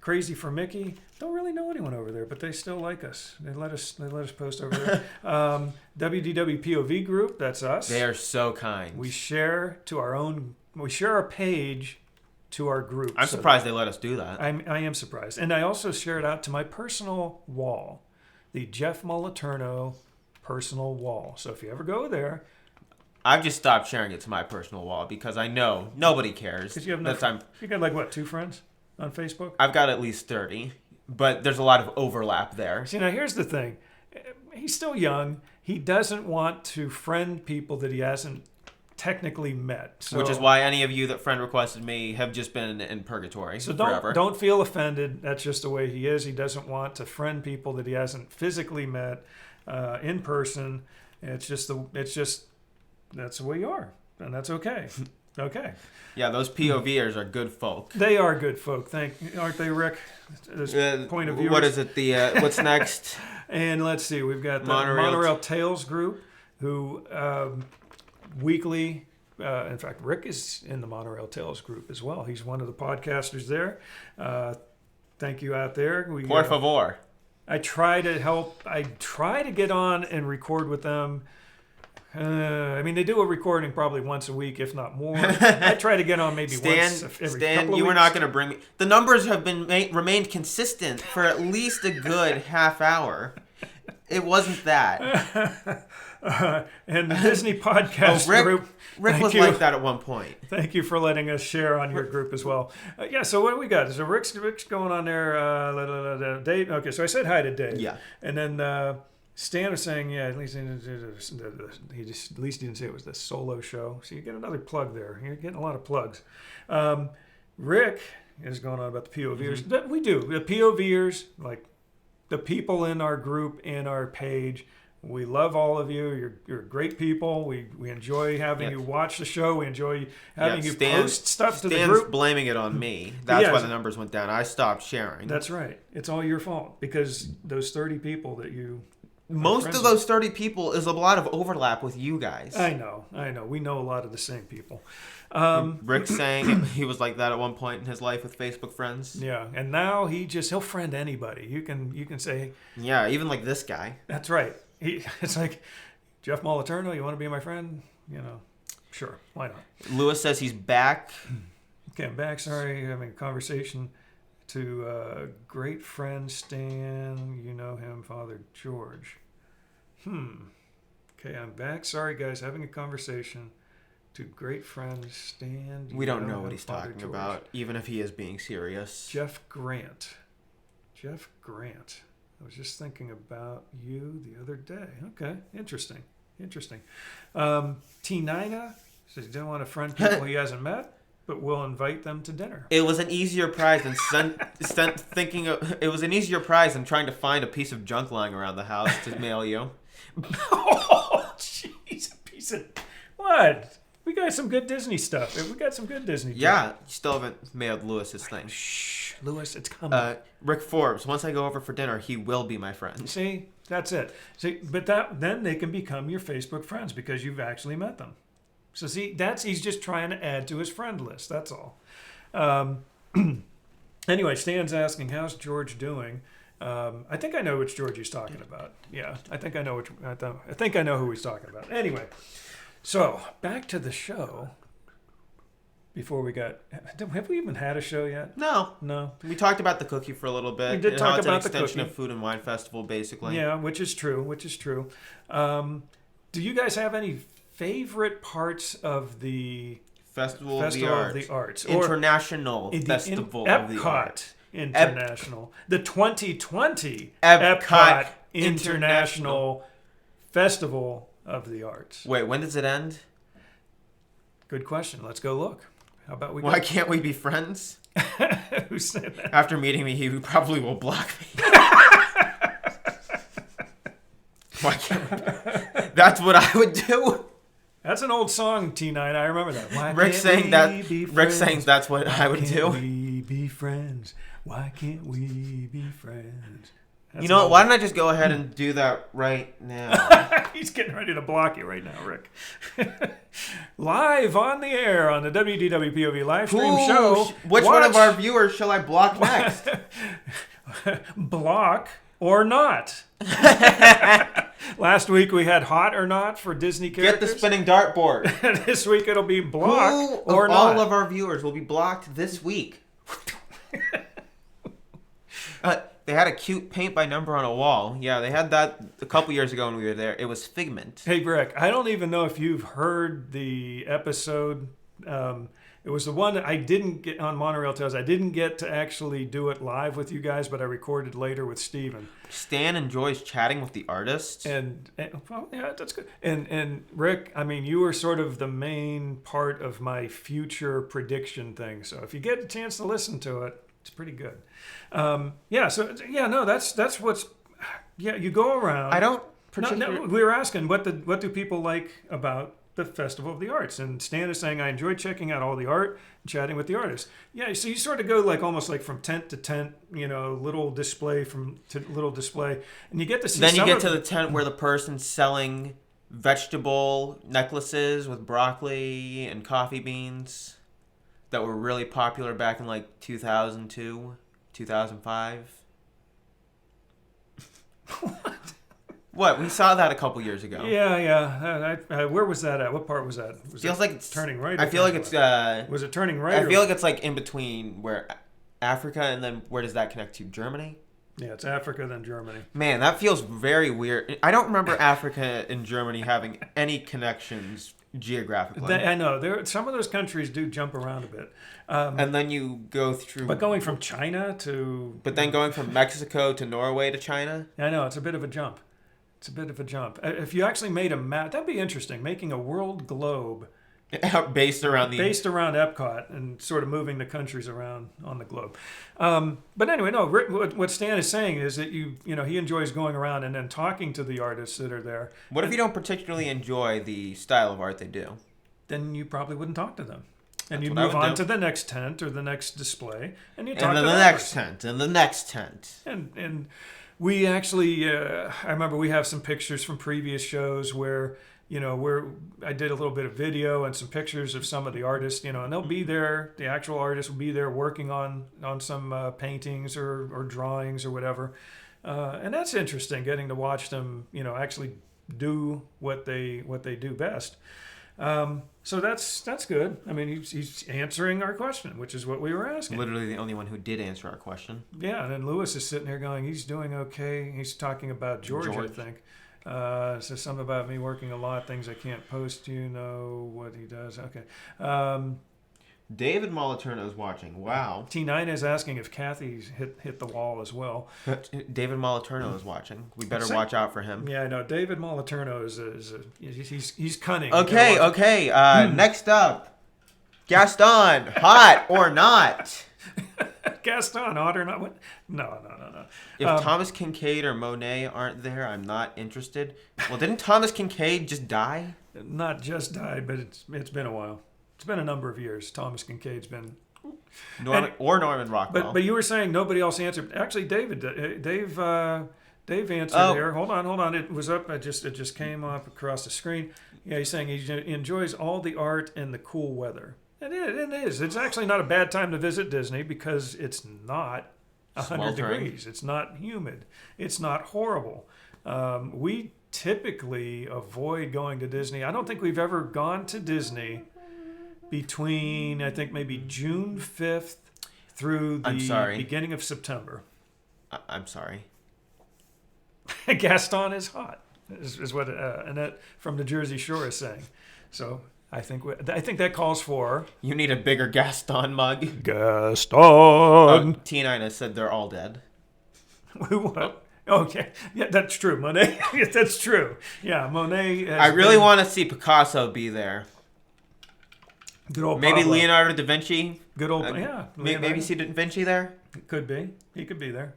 Crazy for Mickey. Don't really know anyone over there, but they still like us. They let us post over there. WDWpov group. That's us. They are so kind. We share our page to our group. I'm surprised they let us do that. I am surprised. And I also share it out to my personal wall, the Jeff Moliterno personal wall. So if you ever go there. I've just stopped sharing it to my personal wall because I know nobody cares. Because you have you got like what, 2 friends on Facebook? I've got at least 30, but there's a lot of overlap there. See, now here's the thing. He's still young. He doesn't want to friend people that he hasn't technically met. So, which is why any of you that friend requested me have just been in purgatory forever. Don't feel offended. That's just the way he is. He doesn't want to friend people that he hasn't physically met in person. It's just that's the way you are, and that's okay. Okay. Yeah, those POVers are good folk. They are good folk. Aren't they, Rick? Point of view. What is it? What's next? And let's see. We've got the Monorail Tales group, who weekly. In fact, Rick is in the Monorail Tales group as well. He's one of the podcasters there. Thank you out there. Por favor. I try to help. I try to get on and record with them. I mean, they do a recording probably once a week, if not more. I try to get on maybe once every couple of weeks. You were not going to bring me. The numbers have been remained consistent for at least a good half hour. It wasn't that. And the Disney podcast group. Rick was like that at one point. Thank you for letting us share on your group as well. Yeah, so what do we got? So Rick's going on there. Dave. Okay, so I said hi to Dave. Yeah. And then Stan was saying, yeah, at least he didn't say it was the solo show. So you get another plug there. You're getting a lot of plugs. Rick is going on about the POVers. Mm-hmm. We do. The POVers, like the people in our group, in our page. We love all of you. You're great people. We enjoy having you watch the show. We enjoy having you post stuff to the group. Stan's blaming it on me. That's why the numbers went down. I stopped sharing. That's right. It's all your fault because those 30 people that you most of those 30 people is a lot of overlap with you guys. I know. We know a lot of the same people. Rick's saying he was like that at one point in his life with Facebook friends. Yeah, and now he'll friend anybody. You can say. Yeah, even like this guy. That's right. It's like, Jeff Moliterno, you want to be my friend? Sure, why not? Lewis says he's back. Okay, I'm back. Sorry, having a conversation to great friend Stan. You know him, Father George. Okay, I'm back. Sorry, guys, having a conversation to great friend Stan. We don't know what he's talking about, even if he is being serious. Jeff Grant. I was just thinking about you the other day. Okay, interesting. T9 says he didn't want to friend people he hasn't met, but will invite them to dinner. It was an easier prize than it was an easier prize than trying to find a piece of junk lying around the house to mail you. Oh, jeez, a piece of what? We got some good Disney stuff. We got some good Disney. Yeah, you still haven't mailed Lewis his thing. Shh, Lewis, it's coming. Rick Forbes. Once I go over for dinner, he will be my friend. See, that's it. See, but then they can become your Facebook friends because you've actually met them. So see, he's just trying to add to his friend list. That's all. Anyway, Stan's asking, how's George doing? I think I know which George he's talking about. Yeah, I think I know who he's talking about. Anyway, so back to the show. Before we got, have we even had a show yet? No. We talked about the cookie for a little bit. We did talk about the cookie. It's an extension of Food and Wine Festival, basically. Yeah, which is true. Do you guys have any favorite parts of the Festival of the Arts? International Festival of the Arts. International. The 2020 Epcot International Festival of the Arts. Wait, when does it end? Good question. Let's go look. How about we go? Why can't we be friends? Who said that? After meeting me, he probably will block me. Why can't we be? That's what I would do. That's an old song, T9. I remember that. Why Rick's saying that's what I would do. Why can't we be friends? Why can't we be friends? You know what? Why don't I just go ahead and do that right now? He's getting ready to block you right now, Rick. Live on the air on the WDWpov live stream show. Which one of our viewers shall I block next? Block or not. Last week we had hot or not for Disney characters. Get the spinning dartboard. This week it'll be block or not. All of our viewers will be blocked this week. They had a cute paint by number on a wall. Yeah, they had that a couple years ago when we were there. It was Figment. Hey, Rick, I don't even know if you've heard the episode. It was the one that I didn't get on Monorail Tales. I didn't get to actually do it live with you guys, but I recorded later with Steven. Stan enjoys chatting with the artists. And well, yeah, that's good. And Rick, I mean, you were sort of the main part of my future prediction thing. So if you get a chance to listen to it, it's pretty good. That's what's. Yeah, you go around. I don't particularly. No, we were asking what do people like about the Festival of the Arts, and Stan is saying I enjoyed checking out all the art and chatting with the artists. Yeah, so you sort of go like almost like from tent to tent, little display to little display, and you get to see. Then you get to the tent where the person's selling vegetable necklaces with broccoli and coffee beans that were really popular back in like 2002, 2005. What? We saw that a couple years ago. Yeah. Where was that at? What part was that? Feels like it's turning right. I feel like it's. Was it turning right? I feel like it's like in between where Africa and then where does that connect to? Germany? Yeah, it's Africa then Germany. Man, that feels very weird. I don't remember Africa and Germany having any connections geographically. I know. Some of those countries do jump around a bit. And then you go through. But going from China to. But then going from Mexico to Norway to China. I know it's a bit of a jump. If you actually made a map, that'd be interesting. Making a world globe based around Epcot and sort of moving the countries around on the globe. But anyway, no. What Stan is saying is that he enjoys going around and then talking to the artists that are there. What if you don't particularly enjoy the style of art they do? Then you probably wouldn't talk to them. And you move on to the next tent or the next display, and you talk to the next tent and the next tent. And We actually, I remember we have some pictures from previous shows where, where I did a little bit of video and some pictures of some of the artists, and they'll be there. The actual artists will be there working on some paintings or drawings or whatever. And that's interesting, getting to watch them, actually do what they do best. So that's good. I mean, he's answering our question, which is what we were asking. Literally the only one who did answer our question. Yeah, and then Lewis is sitting there going, he's doing okay. He's talking about George. I think. So something about me working a lot, things I can't post. You know what he does. Okay. David Moliterno is watching. Wow. T9 is asking if Kathy's hit the wall as well. David Moliterno is watching. We better watch out for him. Yeah, I know. David Moliterno he's cunning. Okay. Next up, Gaston, hot or not? Gaston, hot or not? What? No. If Thomas Kincaid or Monet aren't there, I'm not interested. Well, didn't Thomas Kincaid just die? Not just died, but it's been a while. It's been a number of years. Thomas Kincaid's been Norman Rockwell. But you were saying nobody else answered. Actually, Dave answered there. Hold on. It was up. It just came up across the screen. Yeah, he's saying he enjoys all the art and the cool weather. And it is. It's actually not a bad time to visit Disney because it's not 100 degrees. It's not humid. It's not horrible. We typically avoid going to Disney. I don't think we've ever gone to Disney between, I think, maybe June 5th through the beginning of September. I'm sorry. Gaston is hot, is what Annette from the Jersey Shore is saying. So I think that calls for... You need a bigger Gaston mug. Gaston! T9 has said they're all dead. What? Okay. Yeah, that's true. Monet. That's true. Yeah, Monet... I really want to see Picasso be there. Good old maybe Pablo. Leonardo da Vinci. Good old... yeah. Maybe see da Vinci there? Could be. He could be there.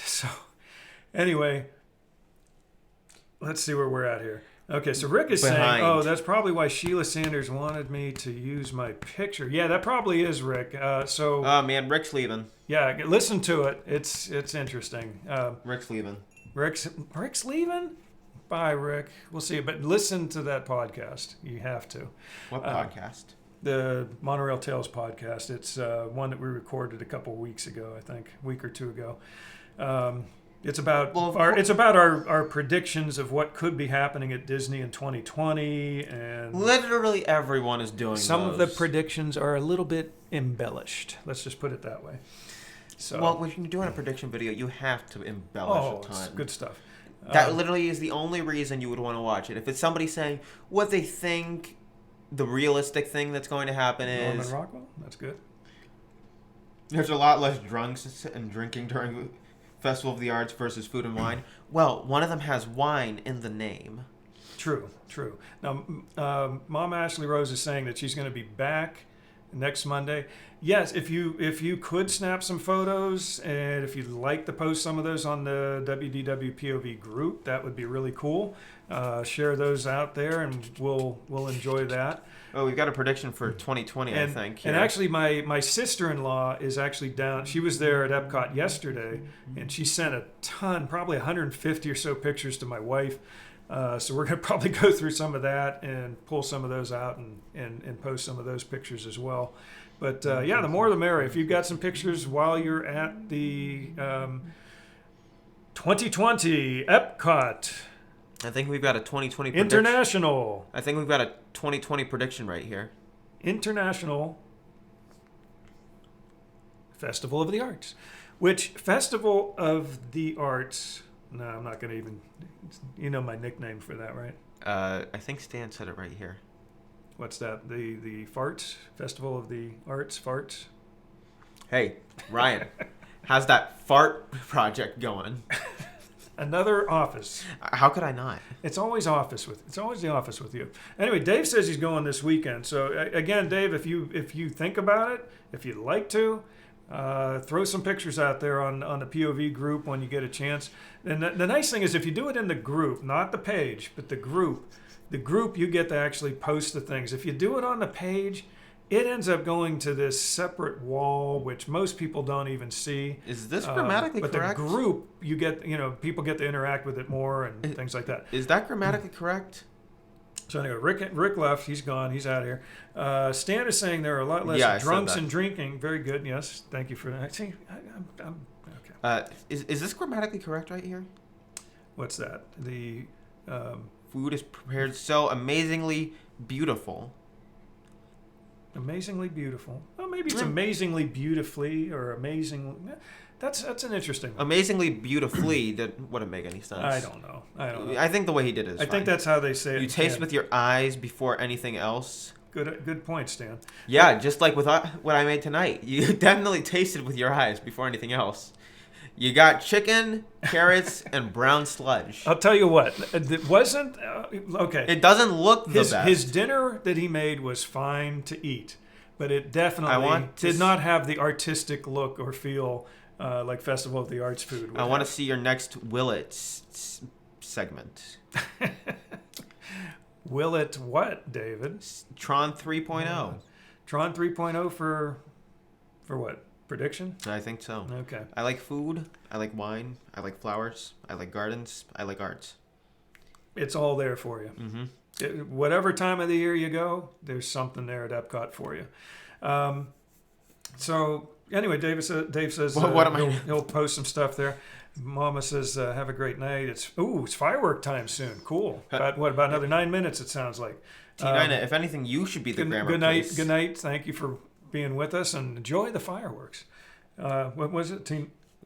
So, anyway... Let's see where we're at here. Okay, so Rick is saying, that's probably why Sheila Sanders wanted me to use my picture. Yeah, that probably is, Rick. Oh, man, Rick's leaving. Yeah, listen to it. It's interesting. Rick's leaving. Rick's leaving? Bye, Rick. We'll see. But listen to that podcast. You have to. What podcast? The Monorail Tales podcast. It's one that we recorded a couple weeks ago, I think, a week or two ago. It's about our predictions of what could be happening at Disney in 2020, and literally everyone is doing some of the predictions are a little bit embellished. Let's just put it that way. So, well, when you're doing a prediction video, you have to embellish a ton. It's good stuff. That literally is the only reason you would want to watch it. If it's somebody saying what they think the realistic thing that's going to happen is... Norman Rockwell? That's good. There's a lot less drunks and drinking during Festival of the Arts versus Food and Wine. Well, one of them has wine in the name. True. Now, Mom Ashley Rose is saying that she's going to be back next Monday. Yes, if you could snap some photos, and if you'd like to post some of those on the WDWpov group, that would be really cool. Share those out there, and we'll enjoy that. Oh, we've got a prediction for 2020, I think. Here. And actually, my sister-in-law is actually down. She was there at Epcot yesterday, and she sent a ton, probably 150 or so pictures to my wife. So we're going to probably go through some of that and pull some of those out and post some of those pictures as well. But yeah, the more the merrier. If you've got some pictures while you're at the 2020 Epcot. I think we've got a 2020 International. I think we've got a 2020 prediction right here. International Festival of the Arts. Which Festival of the Arts... No, I'm not going to even... You know my nickname for that, right? I think Stan said it right here. What's that? The Farts? Festival of the Arts? Farts? Hey, Ryan, how's that fart project going? Another office. How could I not? It's always the office with you. Anyway, Dave says he's going this weekend. So again, Dave, if you think about it, if you'd like to, throw some pictures out there on the POV group when you get a chance. And the nice thing is if you do it in the group, not the page, but the group you get to actually post the things. If you do it on the page, it ends up going to this separate wall, which most people don't even see. Is this grammatically but correct? But the group, you get, people get to interact with it more and things like that. Is that grammatically correct? So anyway, Rick left. He's gone. He's out of here. Stan is saying there are a lot less drunks and drinking. Very good. Yes. Thank you for that. See, I'm okay. Is this grammatically correct right here? What's that? The food is prepared so amazingly beautiful. Amazingly beautiful. Well, maybe it's amazingly beautifully or amazing. That's an interesting one. Amazingly beautifully that wouldn't make any sense. I don't know. I think the way he did it is I think that's how they say it. You taste with your eyes before anything else. Good point, Stan. Yeah, just like with what I made tonight. You definitely tasted with your eyes before anything else. You got chicken, carrots, and brown sludge. I'll tell you what. It wasn't... okay. It doesn't look the best. His dinner that he made was fine to eat, but it definitely did not have the artistic look or feel like Festival of the Arts food. I want to see your next Will It segment. Will it what, David? Tron 3.0. Tron 3.0 for what? Prediction? I think so. Okay. I like food. I like wine. I like flowers. I like gardens. I like arts. It's all there for you. Mm-hmm. Whatever time of the year you go, there's something there at Epcot for you. So anyway, Dave says he'll post some stuff there. Mama says, have a great night. It's firework time soon. Cool. About another 9 minutes, it sounds like. T9, if anything, you should be the grammar Good night. police. Good night. Thank you for being with us and enjoy the fireworks. What was it?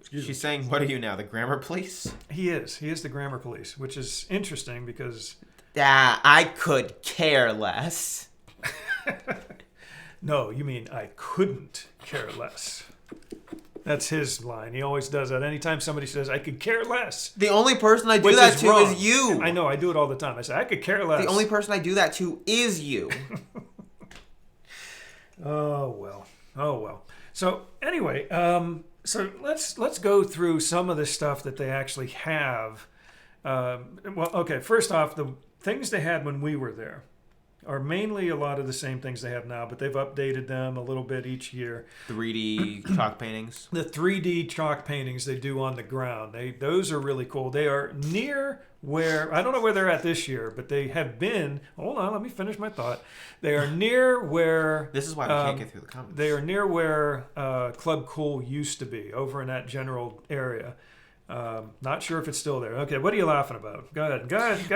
She's saying, what are you now, the grammar police? He is the grammar police, which is interesting because... I could care less. No, you mean I couldn't care less. That's his line. He always does that. Anytime somebody says, I could care less. The only person I do that to is you. I know, I do it all the time. I say, I could care less. The only person I do that to is you. Oh, well. So, anyway, so let's go through some of the stuff that they actually have. First off, the things they had when we were there are mainly a lot of the same things they have now, but they've updated them a little bit each year. 3D chalk paintings. The 3D chalk paintings they do on the ground. Those are really cool. They are near where, I don't know where they're at this year, but they have been, hold on, let me finish my thought. They are near where... This is why we can't get through the comments. They are near where Club Cool used to be, over in that general area. Not sure if it's still there. Okay, what are you laughing about? Go ahead.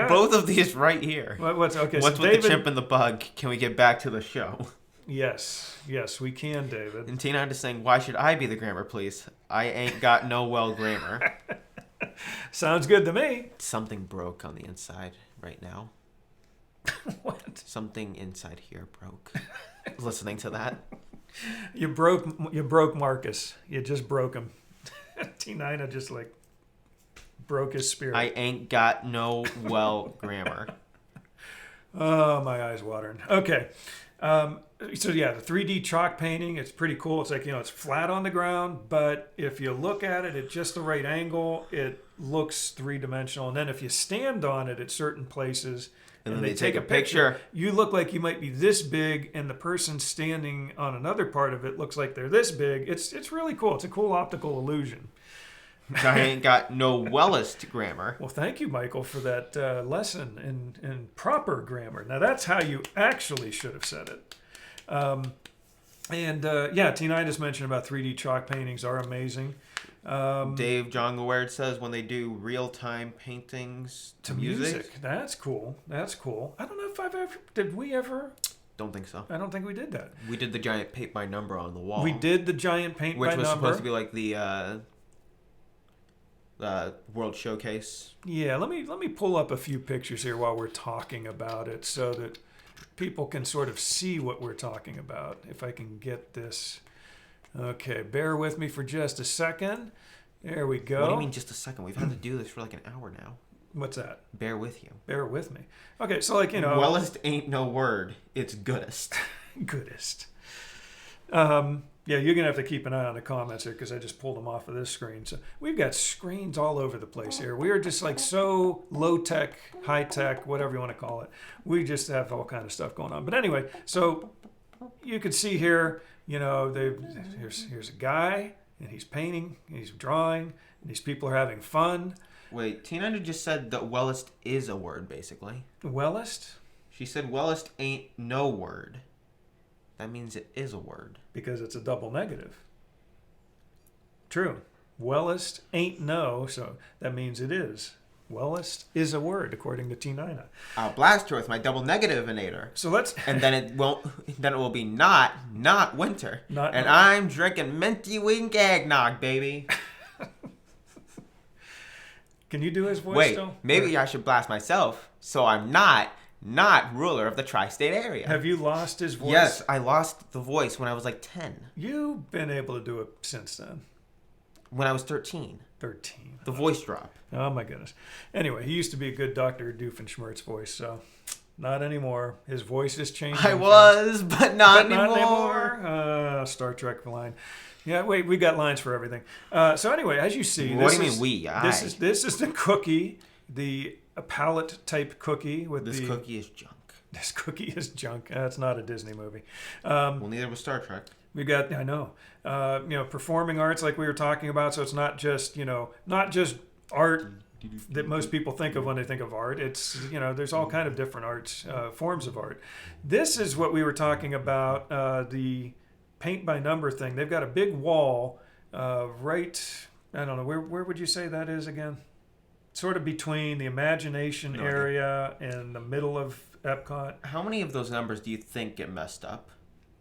Both of these right here. What's okay? What's so with David, the chimp and the bug? Can we get back to the show? Yes, we can, David. And Tina is saying, why should I be the grammar police? I ain't got no well grammar. Sounds good to me. Something broke on the inside right now. What? Something inside here broke. Listening to that. You broke Marcus. You just broke him. T9 just like broke his spirit. I ain't got no well grammar. Oh, my eyes watering. Okay. So yeah, the 3D chalk painting, it's pretty cool. It's like, it's flat on the ground, but if you look at it at just the right angle, it looks three-dimensional. And then if you stand on it at certain places and they take a picture, you look like you might be this big, and the person standing on another part of it looks like they're this big. It's really cool. It's a cool optical illusion. I ain't got no wellest grammar. Well, thank you, Michael, for that lesson in proper grammar. Now, that's how you actually should have said it. T9 just mentioned about 3D chalk paintings are amazing. Dave John Gaward says when they do real-time paintings to music. That's cool. I don't know if did we ever? Don't think so. I don't think we did that. We did the giant paint by number on the wall. We did the giant paint by number. Which was supposed to be like the World Showcase. Yeah, let me pull up a few pictures here while we're talking about it so that people can sort of see what we're talking about. If I can get this. Okay, bear with me for just a second. There we go. What do you mean just a second? We've had to do this for like an hour now. What's that? Bear with you. Bear with me. Okay, so like, Wellest ain't no word. It's goodest. Goodest. Yeah, you're going to have to keep an eye on the comments here because I just pulled them off of this screen. So we've got screens all over the place here. We are just like so low-tech, high-tech, whatever you want to call it. We just have all kind of stuff going on. But anyway, so you can see here, here's a guy, and he's painting, and he's drawing, and these people are having fun. Wait, Tina just said that wellest is a word, basically. Wellest? She said wellest ain't no word. That means it is a word. Because it's a double negative. True. Wellest ain't no, so that means it is. Wellest is a word, according to T9. I'll blast her with my double negative-inator. So let's... And then it will be not winter. I'm drinking minty wink eggnog, baby. Can you do his voice Wait, still? maybe I should blast myself so I'm not ruler of the tri-state area. Have you lost his voice? Yes, I lost the voice when I was like 10. You've been able to do it since then. When I was 13. 13. The voice drop. Oh, my goodness. Anyway, he used to be a good Dr. Doofenshmirtz voice, so not anymore. His voice is changing. I was, but not anymore. Star Trek line. Yeah, wait, we got lines for everything. So anyway, as you see, what do you mean we? This is the cookie, a palette-type cookie. This cookie is junk. This cookie is junk. It's not a Disney movie. Well, neither was Star Trek. We got, I know, performing arts like we were talking about. So it's not just art that most people think of when they think of art. It's, there's all kind of different arts, forms of art. This is what we were talking about, the paint by number thing. They've got a big wall right, I don't know, where would you say that is again? Sort of between the imagination area and the middle of Epcot. How many of those numbers do you think get messed up?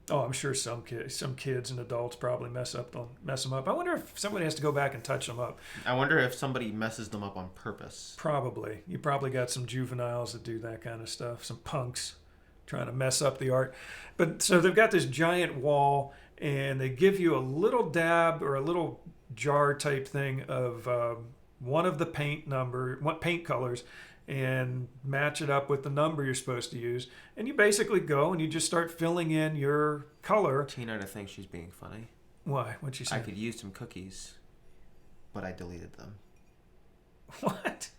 Oh, I'm sure some kids and adults probably mess them up. I wonder if somebody has to go back and touch them up. I wonder if somebody messes them up on purpose. Probably. You probably got some juveniles that do that kind of stuff. Some punks trying to mess up the art. But so they've got this giant wall, and they give you a little dab or a little jar type thing of one of the paint colors, and match it up with the number you're supposed to use. And you basically go and you just start filling in your color. Tina thinks she's being funny. Why? What'd she say? I could use some cookies, but I deleted them. What?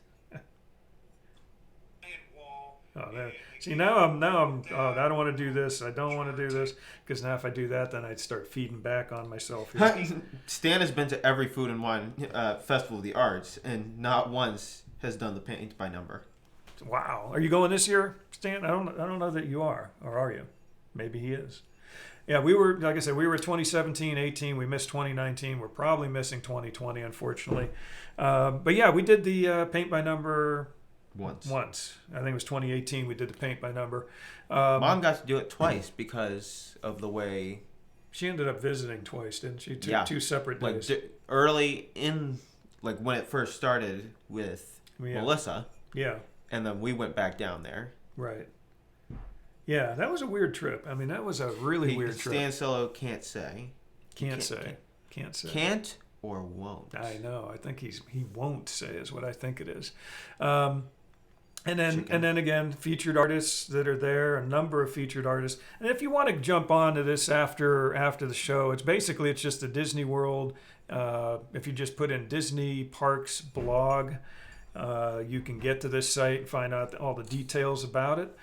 Oh, there. See, now I'm. Oh, I don't want to do this. I don't want to do this because now if I do that, then I'd start feeding back on myself. Stan has been to every Food and Wine Festival of the Arts, and not once has done the paint by number. Wow, are you going this year, Stan? I don't know that you are, or are you? Maybe he is. Yeah, we were, like I said, we were 2017, 18. We missed 2019. We're probably missing 2020, unfortunately. But yeah, we did the paint by number. Once. I think it was 2018 we did the paint by number. Mom got to do it twice because of the way... She ended up visiting twice, didn't she? Two separate days. Early in, when it first started with Melissa. Yeah. And then we went back down there. Right. Yeah, that was a weird trip. I mean, that was a really weird trip. Stan Solo can't say. Can't say. Can't or won't. I know. I think he won't say is what I think it is. And then again, featured artists that are there, a number of featured artists. And if you want to jump onto this after the show, it's just a Disney World. If you just put in Disney Parks blog, you can get to this site and find out all the details about it.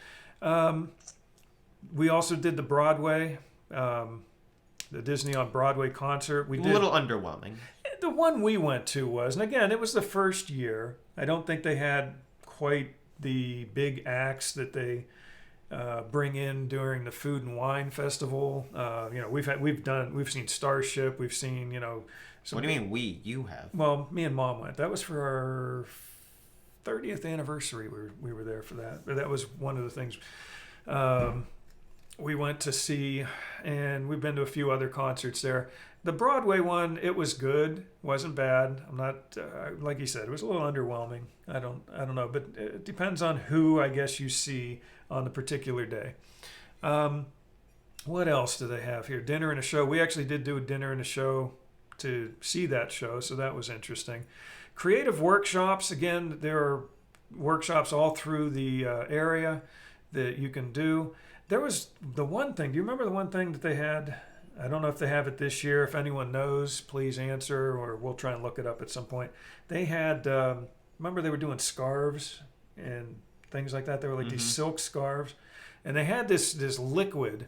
We also did the Broadway, the Disney on Broadway concert. A little underwhelming. The one we went to was, and again, it was the first year. I don't think they had quite the big acts that they bring in during the Food and Wine Festival. We've seen Starship. We've seen What do you mean we? You have? Well, me and Mom went. That was for our 30th anniversary. We were there for that. But that was one of the things we went to see, and we've been to a few other concerts there. The Broadway one, it was good, wasn't bad. I'm not like you said, it was a little underwhelming. I don't know, but it depends on who I guess you see on the particular day. What else do they have here? Dinner and a show. We actually did do a dinner and a show to see that show, so that was interesting. Creative workshops. Again, there are workshops all through the area that you can do. There was the one thing. Do you remember the one thing that they had? I don't know if they have it this year. If anyone knows, please answer, or we'll try and look it up at some point. They had, remember they were doing scarves and things like that. They were like these silk scarves. And they had this liquid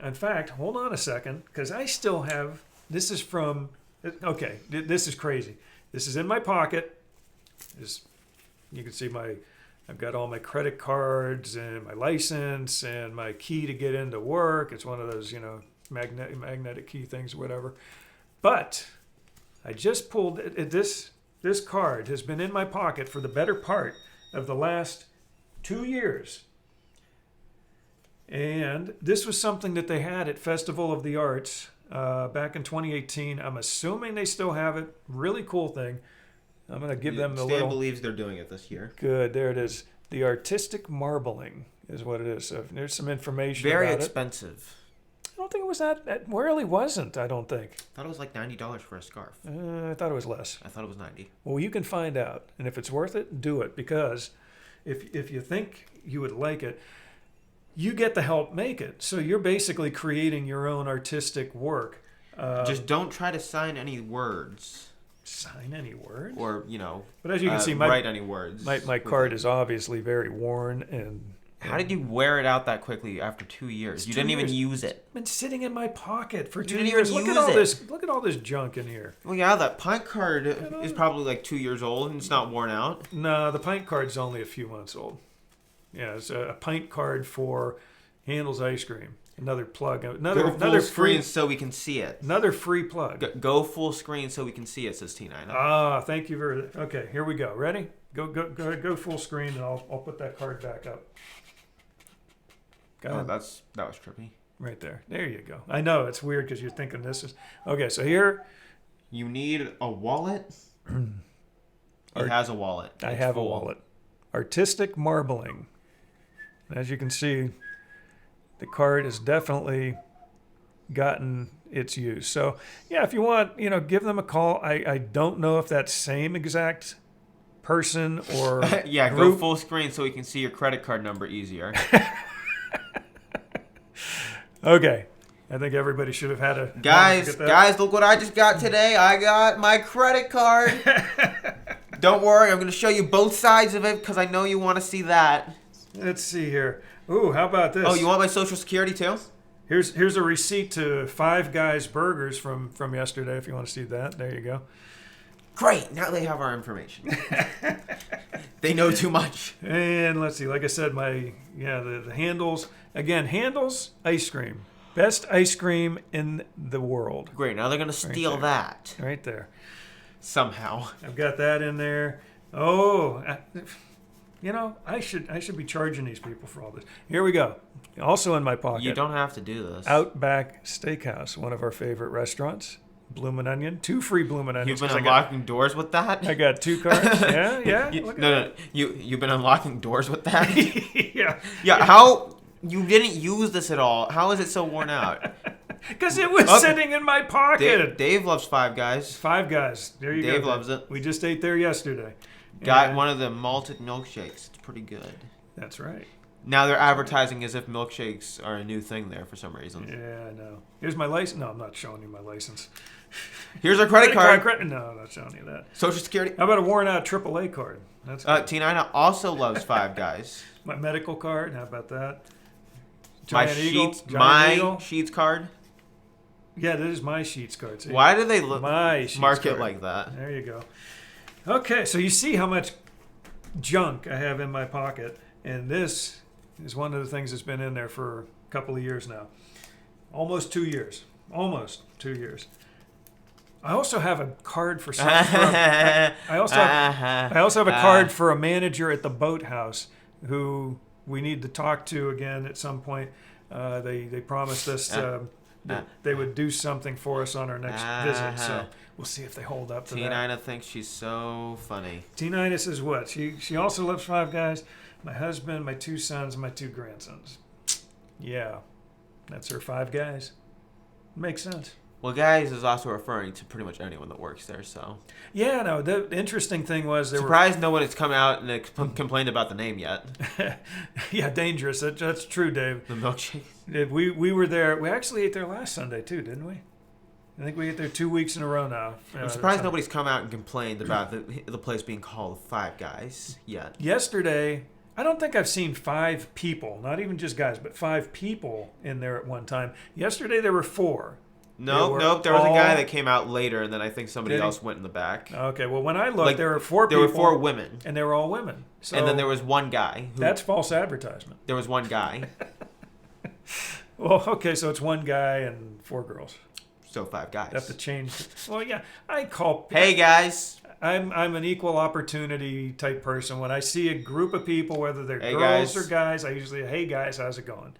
In fact, hold on a second, because I still have. This is from. Okay, this is crazy. This is in my pocket. You can see I've got all my credit cards and my license and my key to get into work. It's one of those, magnetic key things or whatever. But I just pulled it. This card has been in my pocket for the better part of the last 2 years. And this was something that they had at Festival of the Arts back in 2018. I'm assuming they still have it. Really cool thing. I'm going to give them the Stan believes they're doing it this year. Good. There it is. The artistic marbling is what it is. So there's some information Very about expensive. it. I don't think it was that. It really wasn't, I don't think. I thought it was like $90 for a scarf. I thought it was less. I thought it was $90. Well, you can find out. And if it's worth it, do it. Because if you think you would like it, you get to help make it. So you're basically creating your own artistic work. Just don't try to sign any words. Sign any words? Or, but as you can see, write any words. My card is obviously very worn. And how did you wear it out that quickly after 2 years? You didn't even use it. It's been sitting in my pocket for 2 didn't years. even Look at all this junk in here. Well, yeah, that pint card is probably like 2 years old and it's not worn out. No, the pint card's only a few months old. Yeah, it's a pint card for Handel's Ice Cream. Another plug. Another full screen free, so we can see it. Another free plug. Go full screen so we can see it, says T9. Ah, thank you very much. Okay, here we go. Ready? Go full screen, and I'll put that card back up. That was trippy. Right there. There you go. I know it's weird because you're thinking this is okay. So here, you need a wallet. He has a wallet. I have a wallet. Artistic marbling. As you can see, the card has definitely gotten its use. So, yeah, if you want, give them a call. I don't know if that same exact person or yeah, group. Go full screen so we can see your credit card number easier. Okay. I think everybody should have had a... Guys, look what I just got today. I got my credit card. Don't worry, I'm going to show you both sides of it because I know you want to see that. Let's see here. Ooh, how about this? Oh, you want my social security too? Here's a receipt to Five Guys Burgers from yesterday if you want to see that. There you go. Great. Now they have our information. They know too much. And let's see. Like I said, the Handel's. Again, Handel's ice cream. Best ice cream in the world. Great. Now they're going to steal that. Right there. Somehow. I've got that in there. Oh, I should be charging these people for all this. Here we go. Also in my pocket. You don't have to do this. Outback Steakhouse, one of our favorite restaurants. Bloomin' Onion. 2 free Bloomin' Onions. You've been unlocking doors with that? I got 2 cards. Yeah. No. You've been unlocking doors with that? Yeah. Yeah. How... You didn't use this at all. How is it so worn out? Because it was sitting in my pocket. Dave loves Five Guys. Five Guys. There you go. Dave loves it. We just ate there yesterday. Got one of the malted milkshakes. It's pretty good. That's right. Now they're advertising as if milkshakes are a new thing there for some reason. Yeah, I know. Here's my license. No, I'm not showing you my license. Here's our credit card. No, I'm not showing you that. Social Security. How about a worn out AAA card? That's good. T9 also loves Five Guys. My medical card. How about that? My Sheets card. Yeah, that is my Sheets card. See? Why do they mark it like that? There you go. Okay, so you see how much junk I have in my pocket, and this is one of the things that's been in there for a couple of years now. Almost 2 years. I also have a card for I also have a card for a manager at the boathouse who we need to talk to again at some point. They promised us they would do something for us on our next visit, so we'll see if they hold up to that. T9 thinks she's so funny. T9 is what? She also loves Five Guys. My husband, my 2 sons, my 2 grandsons. Yeah, that's her 5 guys. Makes sense. Well, guys is also referring to pretty much anyone that works there, so. Yeah, no, the interesting thing was surprised no one has come out and complained about the name yet. Yeah, dangerous. That's true, Dave. The milkshake. We were there. We actually ate there last Sunday, too, didn't we? I think we ate there 2 weeks in a row now. I'm surprised nobody's come out and complained about the place being called Five Guys yet. Yesterday, I don't think I've seen 5 people, not even just guys, but 5 people in there at one time. Yesterday there were 4. Nope. There was a guy that came out later, and then I think somebody else went in the back. Okay, well, when I looked, there were 4 people. There were 4 women. And they were all women. So and then there was one guy. That's false advertisement. There was one guy. Well, okay, so it's 1 guy and 4 girls. So 5 guys. Have to change. Well, yeah, I call. Hey, guys. I'm an equal opportunity type person. When I see a group of people, whether they're girls guys. or guys, I usually, hey guys, how's it going?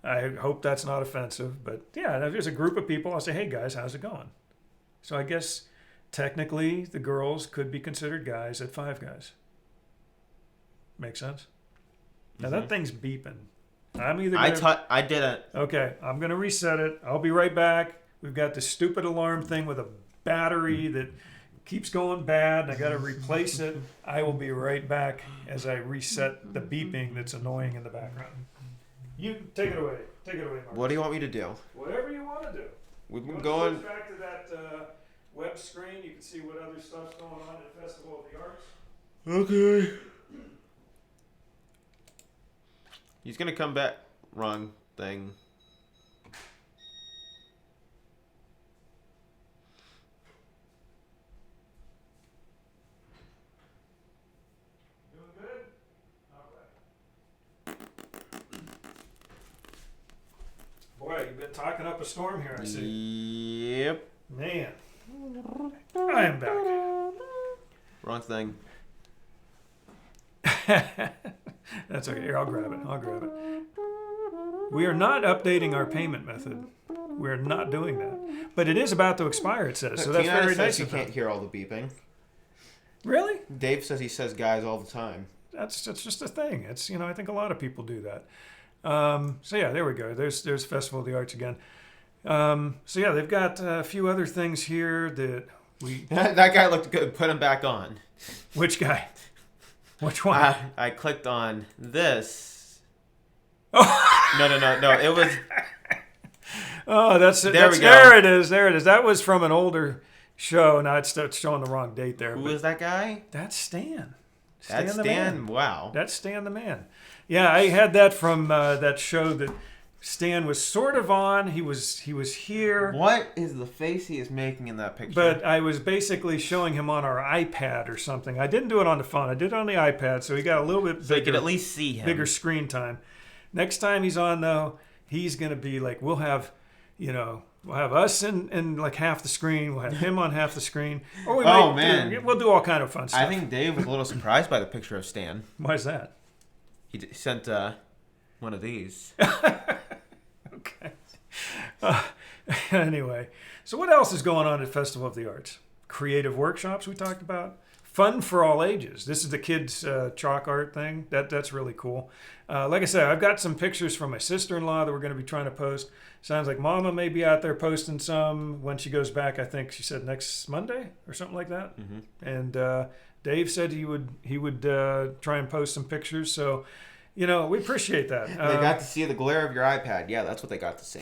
I hope that's not offensive, but yeah, if there's a group of people, I'll say, hey guys, how's it going? So I guess technically the girls could be considered guys at 5 guys. Make sense? Now that thing's beeping. I'm either I didn't. Okay, I'm gonna reset it. I'll be right back. We've got this stupid alarm thing with a battery that keeps going bad, and I got to replace it. I will be right back as I reset the beeping that's annoying in the background. You take it away. Take it away, Mark. What do you want me to do? Whatever you want to do. We've been going. Switch back to that web screen. You can see what other stuff's going on at Festival of the Arts. Okay. He's gonna come back. Wrong thing. Doing good? All right. Boy, you've been talking up a storm here, I see. Yep. Man. I am back. Wrong thing. That's okay. Here, I'll grab it. We are not updating our payment method. We're not doing that. But it is about to expire, it says. So that's Tina very says nice you of them. can't hear all the beeping. Really? Dave says he says guys all the time. That's just a thing. It's, I think a lot of people do that. So yeah, there we go. There's Festival of the Arts again. So yeah, they've got a few other things here that we... That guy looked good. Put him back on. Which guy? Which one? I clicked on this. Oh. No. It was... Oh, that's it. There we go. There it is. That was from an older show. Now it's showing the wrong date there. Who is that guy? That's Stan. That's the Stan. man. Wow. That's Stan the man. Yeah, I had that from that show that Stan was sort of on. He was here. What is the face he is making in that picture? But I was basically showing him on our iPad or something. I didn't do it on the phone. I did it on the iPad, so he got a little bit bigger. So you could at least see him. Bigger screen time. Next time he's on, though, he's going to be like, we'll have us in like half the screen. We'll have him on half the screen. Or we'll do all kind of fun stuff. I think Dave was a little surprised by the picture of Stan. Why is that? He sent one of these. Okay. Anyway, so what else is going on at Festival of the Arts? Creative workshops we talked about. Fun for all ages. This is the kids' chalk art thing. That's really cool. Like I said, I've got some pictures from my sister-in-law that we're going to be trying to post. Sounds like Mama may be out there posting some when she goes back. I think she said next Monday or something like that. Mm-hmm. And Dave said he would try and post some pictures. So, we appreciate that. They got to see the glare of your iPad. Yeah, that's what they got to see.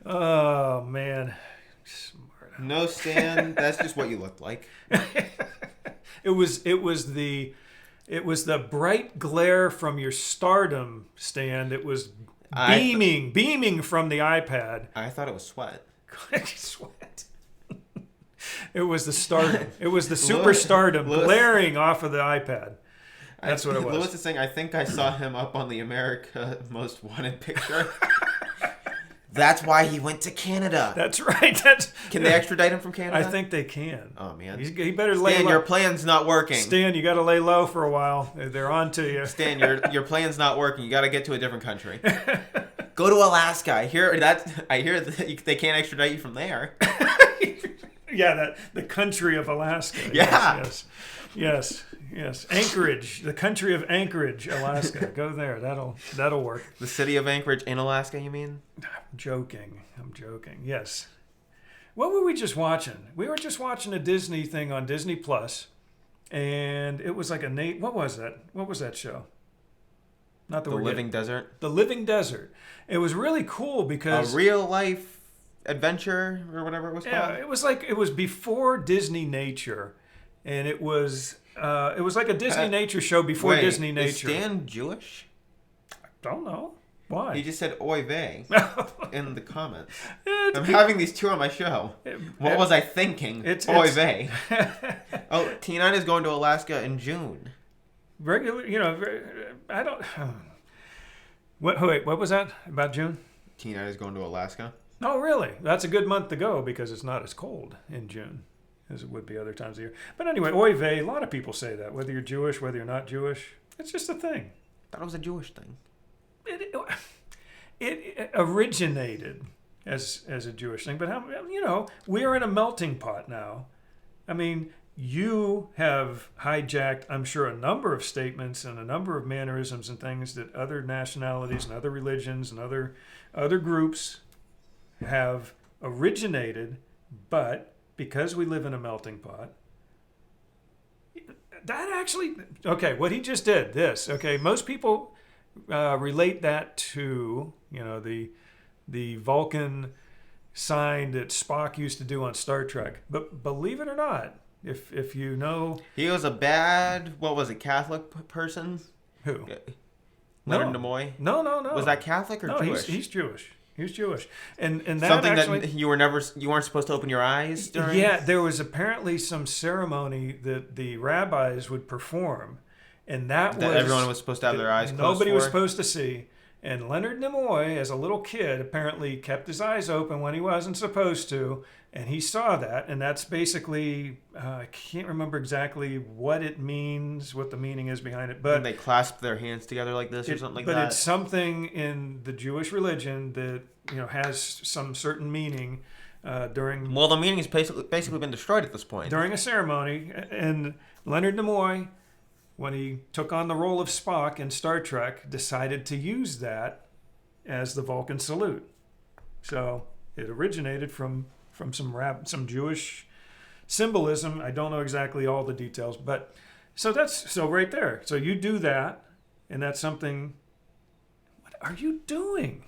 Oh man. No, Stan, that's just what you looked like. It was the bright glare from your stardom, Stan. It was beaming from the iPad. I thought it was sweat. Sweat. It was the stardom. It was the super stardom glaring off of the iPad. That's what it was. Lewis is saying, I think I saw him up on the America Most Wanted picture. That's why he went to Canada. That's right. Can they extradite him from Canada? I think they can. Oh, man. He better lay low. Stan, your plan's not working. Stan, you got to lay low for a while. They're on to you. Stan, your plan's not working. You got to get to a different country. Go to Alaska. I hear that they can't extradite you from there. Yeah, the country of Alaska. Yeah. Yes. Anchorage, the country of Anchorage, Alaska. Go there. That'll work. The city of Anchorage in Alaska, you mean? I'm joking. Yes. What were we just watching? We were just watching a Disney thing on Disney Plus, and it was like what was that? What was that show? Not the Living Desert. The Living Desert. It was really cool because a real life adventure or whatever it was called. Yeah, it was before Disney Nature. and it was like a Disney nature show before Disney nature. Is Stan Jewish? Don't know. Why? He just said oy vey in the comments. I'm having these two on my show. What was I thinking? Oy vey. Oh, T9 is going to Alaska in June. Regular, I don't... Wait, what was that about June? T9 is going to Alaska. Oh, really? That's a good month to go because it's not as cold in June as it would be other times of year. But anyway, oy vey, a lot of people say that, whether you're Jewish, whether you're not Jewish. It's just a thing. Thought it was a Jewish thing. It originated as a Jewish thing, but we're in a melting pot now. I mean, you have hijacked, I'm sure, a number of statements and a number of mannerisms and things that other nationalities and other religions and other groups have originated, but because we live in a melting pot, that actually, okay, what he just did, most people relate that to, the Vulcan sign that Spock used to do on Star Trek. But believe it or not, if you know... He was a bad, Catholic person? Who? Leonard Nimoy? No. Was that Catholic or Jewish? He's Jewish. He's Jewish. And that something actually, that you weren't supposed to open your eyes during? Yeah, there was apparently some ceremony that the rabbis would perform, and that was... everyone was supposed to have their eyes closed. Nobody was supposed to see. And Leonard Nimoy, as a little kid, apparently kept his eyes open when he wasn't supposed to, and he saw that, and that's basically, I can't remember exactly what it means, what the meaning is behind it, but... And they clasp their hands together like this or something like that? But it's something in the Jewish religion that, has some certain meaning during... Well, the meaning has basically been destroyed at this point. During a ceremony, and Leonard Nimoy, when he took on the role of Spock in Star Trek, decided to use that as the Vulcan salute. So it originated from some Jewish symbolism. I don't know exactly all the details, but so right there. So you do that, and that's something. What are you doing?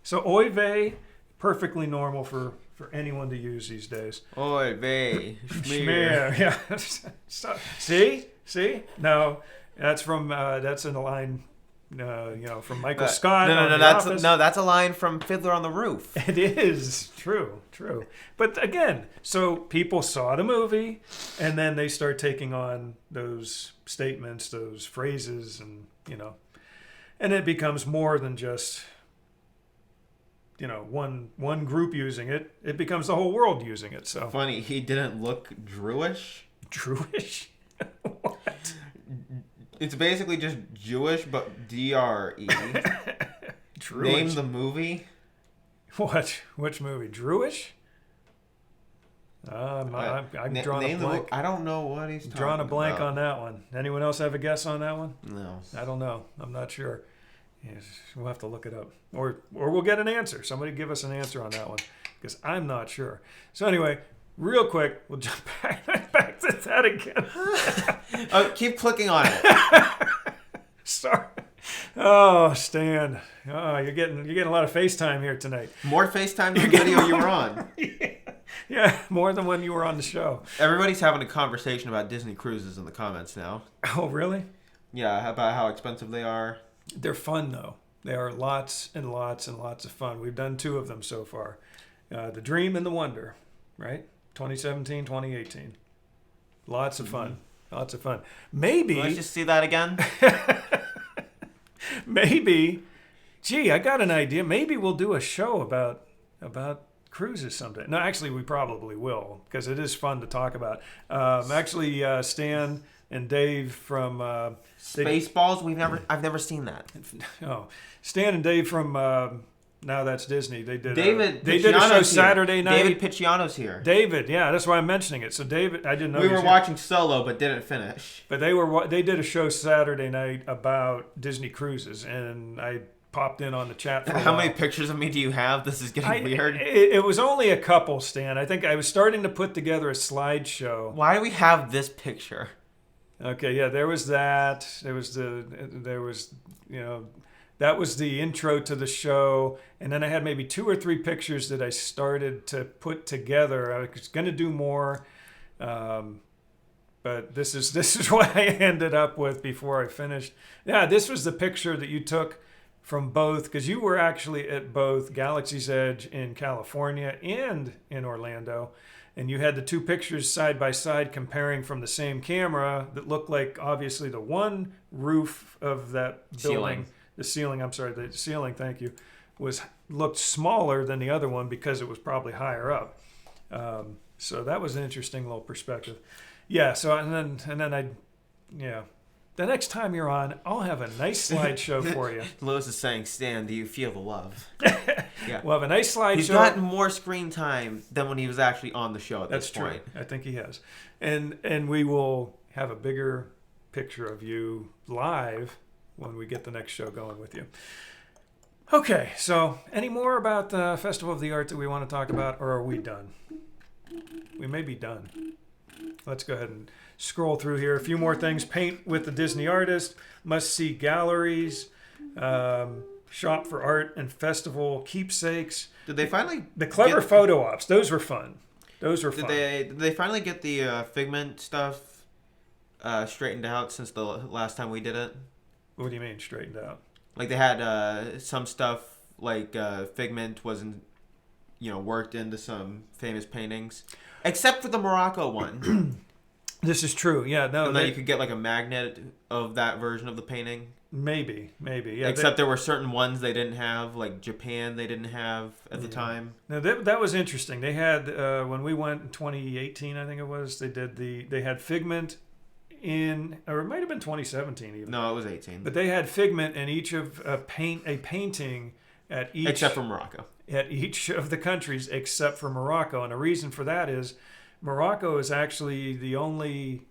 So oy vey, perfectly normal for anyone to use these days. Oy vey, schmear. Yeah. So, see? No, that's in the line. From Michael Scott. That's a line from Fiddler on the Roof. It is true. But again, so people saw the movie, and then they start taking on those statements, those phrases, and and it becomes more than just one group using it. It becomes the whole world using it. So funny, he didn't look Jewish. Jewish? What? It's basically just Jewish, but D-R-E. Name the movie. What? Which movie? Jewish? I'm drawing a blank. I don't know what he's talking about. Drawing a blank on that one. Anyone else have a guess on that one? No. I don't know. I'm not sure. Yes, we'll have to look it up. Or we'll get an answer. Somebody give us an answer on that one, because I'm not sure. So anyway, real quick, we'll jump back to that again. Keep clicking on it. Sorry. Oh, Stan. Oh, you're getting a lot of FaceTime here tonight. More FaceTime than the video you were on. Yeah, more than when you were on the show. Everybody's having a conversation about Disney cruises in the comments now. Oh, really? Yeah, about how expensive they are. They're fun, though. They are lots and lots and lots of fun. We've done 2 of them so far. The Dream and the Wonder, right? 2017, 2018. Lots of fun. Lots of fun. Maybe... Let's just see that again. Maybe... Gee, I got an idea. Maybe we'll do a show about cruises someday. No, actually, we probably will, because it is fun to talk about. Actually, Stan and Dave from... Spaceballs? I've never seen that. Oh, Stan and Dave from... Now That's Disney. They did a show Saturday night. David Picciano's here. David, yeah, that's why I'm mentioning it. So David, I didn't know. We were watching Solo, but didn't finish. But they did a show Saturday night about Disney cruises, and I popped in on the chat for a How while. many pictures of me do you have? This is getting weird. It was only a couple, Stan. I think I was starting to put together a slideshow. Why do we have this picture? Okay, yeah, there was that. That was the intro to the show, and then I had maybe 2 or 3 pictures that I started to put together. I was going to do more But this is what I ended up with before I finished. Yeah, this was the picture that you took from both, because you were actually at both Galaxy's Edge in California and in Orlando. And you had the two pictures side by side comparing from the same camera that looked like obviously the one roof of that building, the ceiling, thank you, looked smaller than the other one because it was probably higher up. So that was an interesting little perspective. Yeah, so and then the next time you're on, I'll have a nice slideshow for you. Lewis is saying, Stan, do you feel the love? Yeah. We'll have a nice slideshow. He's gotten more screen time than when he was actually on the show at this point. That's true. I think he has. And we will have a bigger picture of you live when we get the next show going with you. Okay, so any more about the Festival of the Arts that we want to talk about, or are we done? We may be done. Let's go ahead and scroll through here. A few more things. Paint with the Disney artist. Must-see galleries. Shop for art and festival keepsakes. Did they finally... The clever photo ops. Those were fun. Did they finally get the Figment stuff straightened out since the last time we did it? What do you mean, straightened out? Like they had some stuff like Figment wasn't, worked into some famous paintings. Except for the Morocco one. This is true. Yeah, no. And then you could get like a magnet of that version of the painting. Maybe. Yeah. Except there were certain ones they didn't have, like Japan they didn't have at the time. Now that was interesting. They had when we went in 2018, I think it was. They had Figment or it might have been 2017 even. No, it was 18. But they had Figment in each of a painting at each. Except for Morocco. At each of the countries except for Morocco, and the reason for that is Morocco is actually the only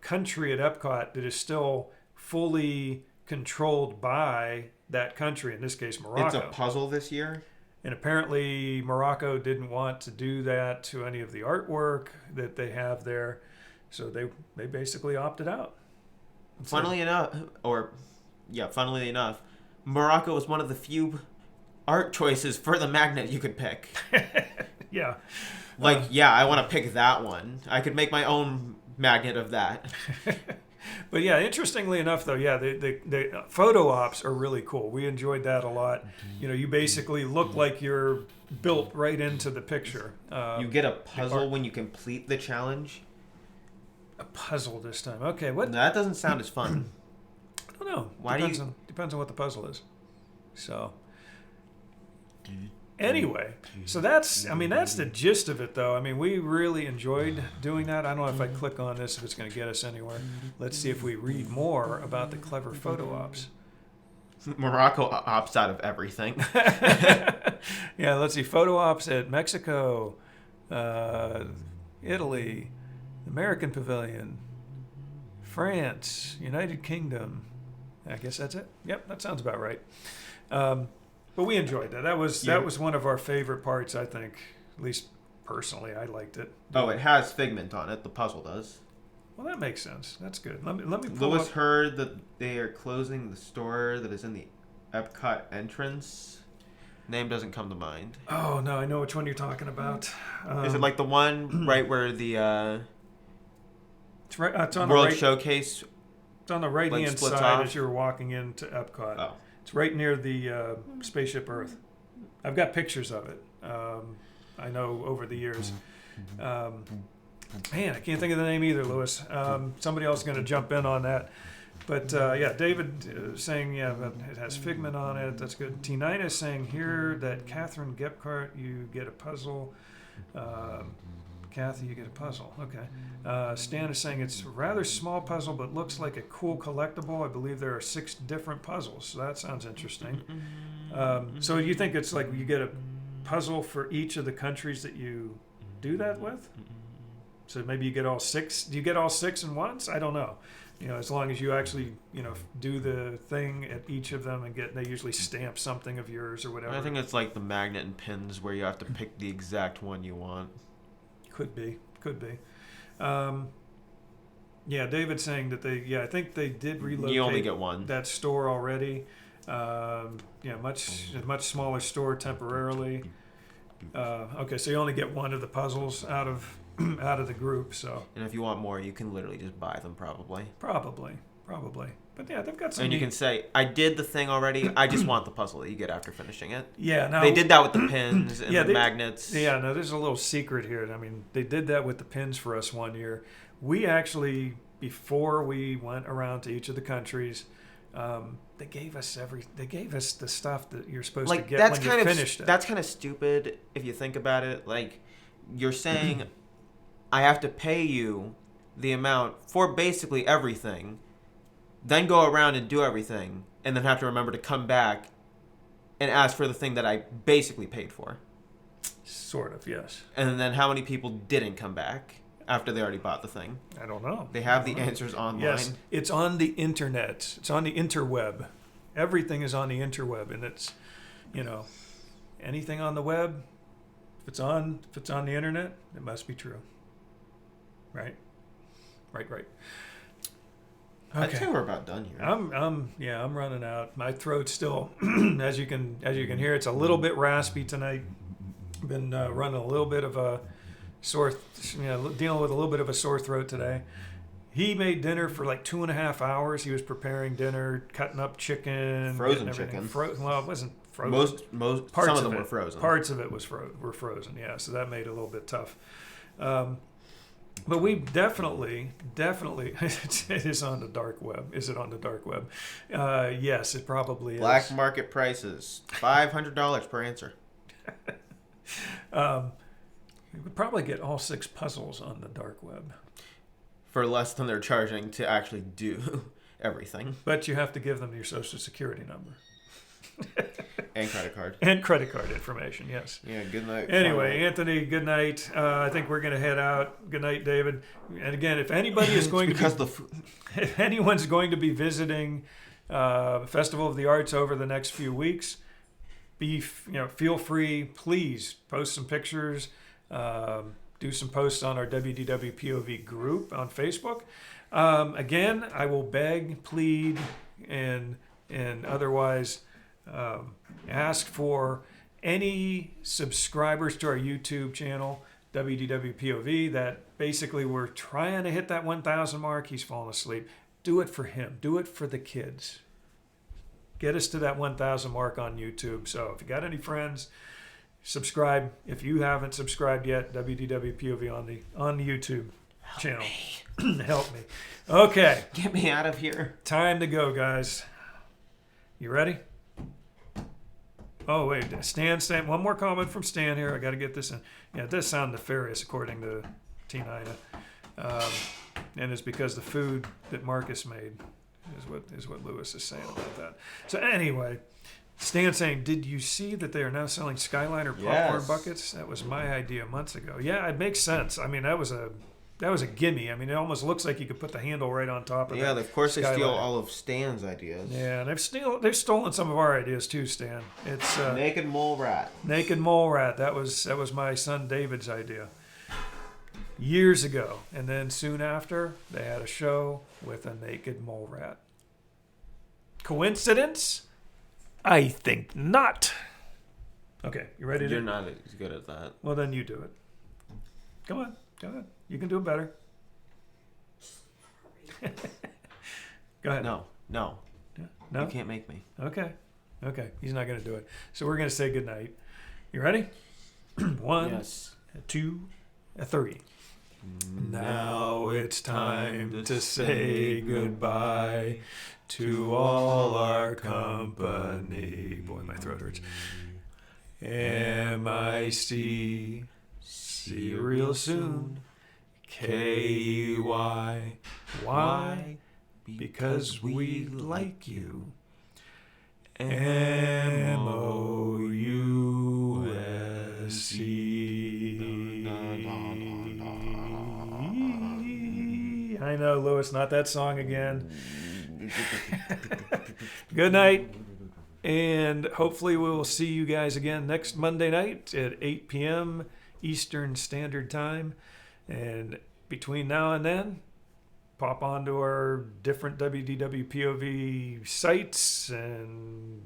country at Epcot that is still fully controlled by that country. In this case, Morocco. It's a puzzle this year, and apparently Morocco didn't want to do that to any of the artwork that they have there, so they basically opted out. Funnily enough, Morocco was one of the few art choices for the magnet you could pick. Yeah. I want to pick that one. I could make my own magnet of that. But yeah, interestingly enough, though, yeah, the photo ops are really cool. We enjoyed that a lot. You basically look like you're built right into the picture. You get a puzzle when you complete the challenge. A puzzle this time. Okay, what? That doesn't sound as fun. I don't know. Depends on what the puzzle is. So. Anyway, so that's the gist of it, though. I mean, we really enjoyed doing that. I don't know if I click on this if it's going to get us anywhere. Let's see if we read more about the clever photo ops. Morocco opts out of everything. Yeah, let's see. Photo ops at Mexico, Italy, American Pavilion, France, United Kingdom. I guess that's it. Yep, that sounds about right. But we enjoyed that. That was one of our favorite parts, I think. At least personally, I liked it. Oh, it has Figment on it. The puzzle does. Well, that makes sense. That's good. Let me pull Lewis up. heard that they are closing the store that is in the Epcot entrance. Name doesn't come to mind. Oh, no, I know which one you're talking about. Is it like the one right where the it's right, it's on World the right, Showcase? It's on the right-hand splits side off? as you're walking into Epcot. Oh. It's right near the Spaceship Earth. I've got pictures of it. I know over the years. Man, I can't think of the name either, Lewis. Somebody else is going to jump in on that. But yeah, David saying, it has Figment on it. That's good. T9 is saying here that Catherine Gephardt, you get a puzzle. Kathy, you get a puzzle. Okay. Stan is saying it's a rather small puzzle, but looks like a cool collectible. I believe there are 6 different puzzles, so that sounds interesting. So you think it's like you get a puzzle for each of the countries that you do that with? So maybe you get all 6. Do you get all 6 in once? I don't know. As long as you actually, do the thing at each of them and they usually stamp something of yours or whatever. I think it's like the magnet and pins where you have to pick the exact one you want. Could be. Yeah, David's saying that I think they did relocate. You only get one. That store already. Much smaller store temporarily. Okay, so you only get one of the puzzles out of out of the group. So And if you want more, you can literally just buy them probably. probably. But yeah, they've got some. And you can say, I did the thing already. I just want the puzzle that you get after finishing it. Yeah, now They did that with the pins and the magnets. Yeah, no, there's a little secret here. I mean, they did that with the pins for us one year. We actually, before we went around to each of the countries, they gave us the stuff that you're supposed to get when you finished it. That's kind of stupid if you think about it. Like, you're saying, I have to pay you the amount for basically everything, then go around and do everything, and then have to remember to come back and ask for the thing that I basically paid for. Sort of, yes. And then how many people didn't come back after they already bought the thing? I don't know. They have the answers online. Yes, it's on the internet. It's on the interweb. Everything is on the interweb, and it's, anything on the web. If it's on the internet, it must be true. Right. I'd Okay. say we're about done here. I'm running out. My throat's still, as you can hear, it's a little bit raspy tonight. Been running a little bit of a sore, dealing with a little bit of a sore throat today. He made dinner for like 2.5 hours. He was preparing dinner, cutting up chicken, Frozen getting everything chicken. Well, it wasn't frozen. Most Parts some of of them it. were frozen. Parts of it were frozen. Yeah, so that made it a little bit tough. But we definitely, it is on the dark web. Is it on the dark web? Yes, it probably is. Black market prices, $500 per answer. We would probably get all 6 puzzles on the dark web. For less than they're charging to actually do everything. But you have to give them your social security number. And credit card. And credit card information, yes. Yeah, good night. Anyway, Anthony, good night. I think we're going to head out. Good night, David. And again, if anybody is going if anyone's going to be visiting Festival of the Arts over the next few weeks, feel free, please post some pictures, do some posts on our WDWpov group on Facebook. Again, I will beg, plead, and otherwise ask for any subscribers to our YouTube channel, WDWpov, that basically we're trying to hit that 1,000 mark. He's fallen asleep. Do it for him. Do it for the kids. Get us to that 1,000 mark on YouTube. So if you got any friends, subscribe. If you haven't subscribed yet, WDWpov on the YouTube channel. Help me. Okay. Get me out of here. Time to go, guys. You ready? Oh, wait. Stan. One more comment from Stan here. I got to get this in. Yeah, it does sound nefarious, according to Tina. And it's because the food that Marcus made is what Lewis is saying about that. So anyway, Stan saying, did you see that they are now selling Skyliner popcorn buckets? That was my idea months ago. Yeah, it makes sense. I mean, that was a gimme. I mean, it almost looks like you could put the handle right on top of it. Yeah, of course they steal all of Stan's ideas. Yeah, and they've stolen some of our ideas too, Stan. It's Naked Mole Rat. Naked Mole Rat. That was my son David's idea years ago. And then soon after, they had a show with a naked mole rat. Coincidence? I think not. Okay, you ready? You're not as good at that. Well, then you do it. Come on, go ahead. You can do it better. Go ahead. No. No? You can't make me. Okay. He's not going to do it. So we're going to say goodnight. You ready? 1, Yes. 2, 3. Now it's time to say goodbye to all our company. Boy, my throat hurts. MIC. See you real soon. KEY. Why? Because we like you. MOUSE. I know, Lewis, not that song again. Good night. And hopefully we will see you guys again next Monday night at 8 p.m. Eastern Standard Time. And between now and then, pop onto our different WDWpov sites and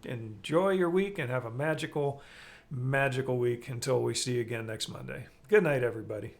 enjoy your week and have a magical week until we see you again next Monday. Good night, everybody.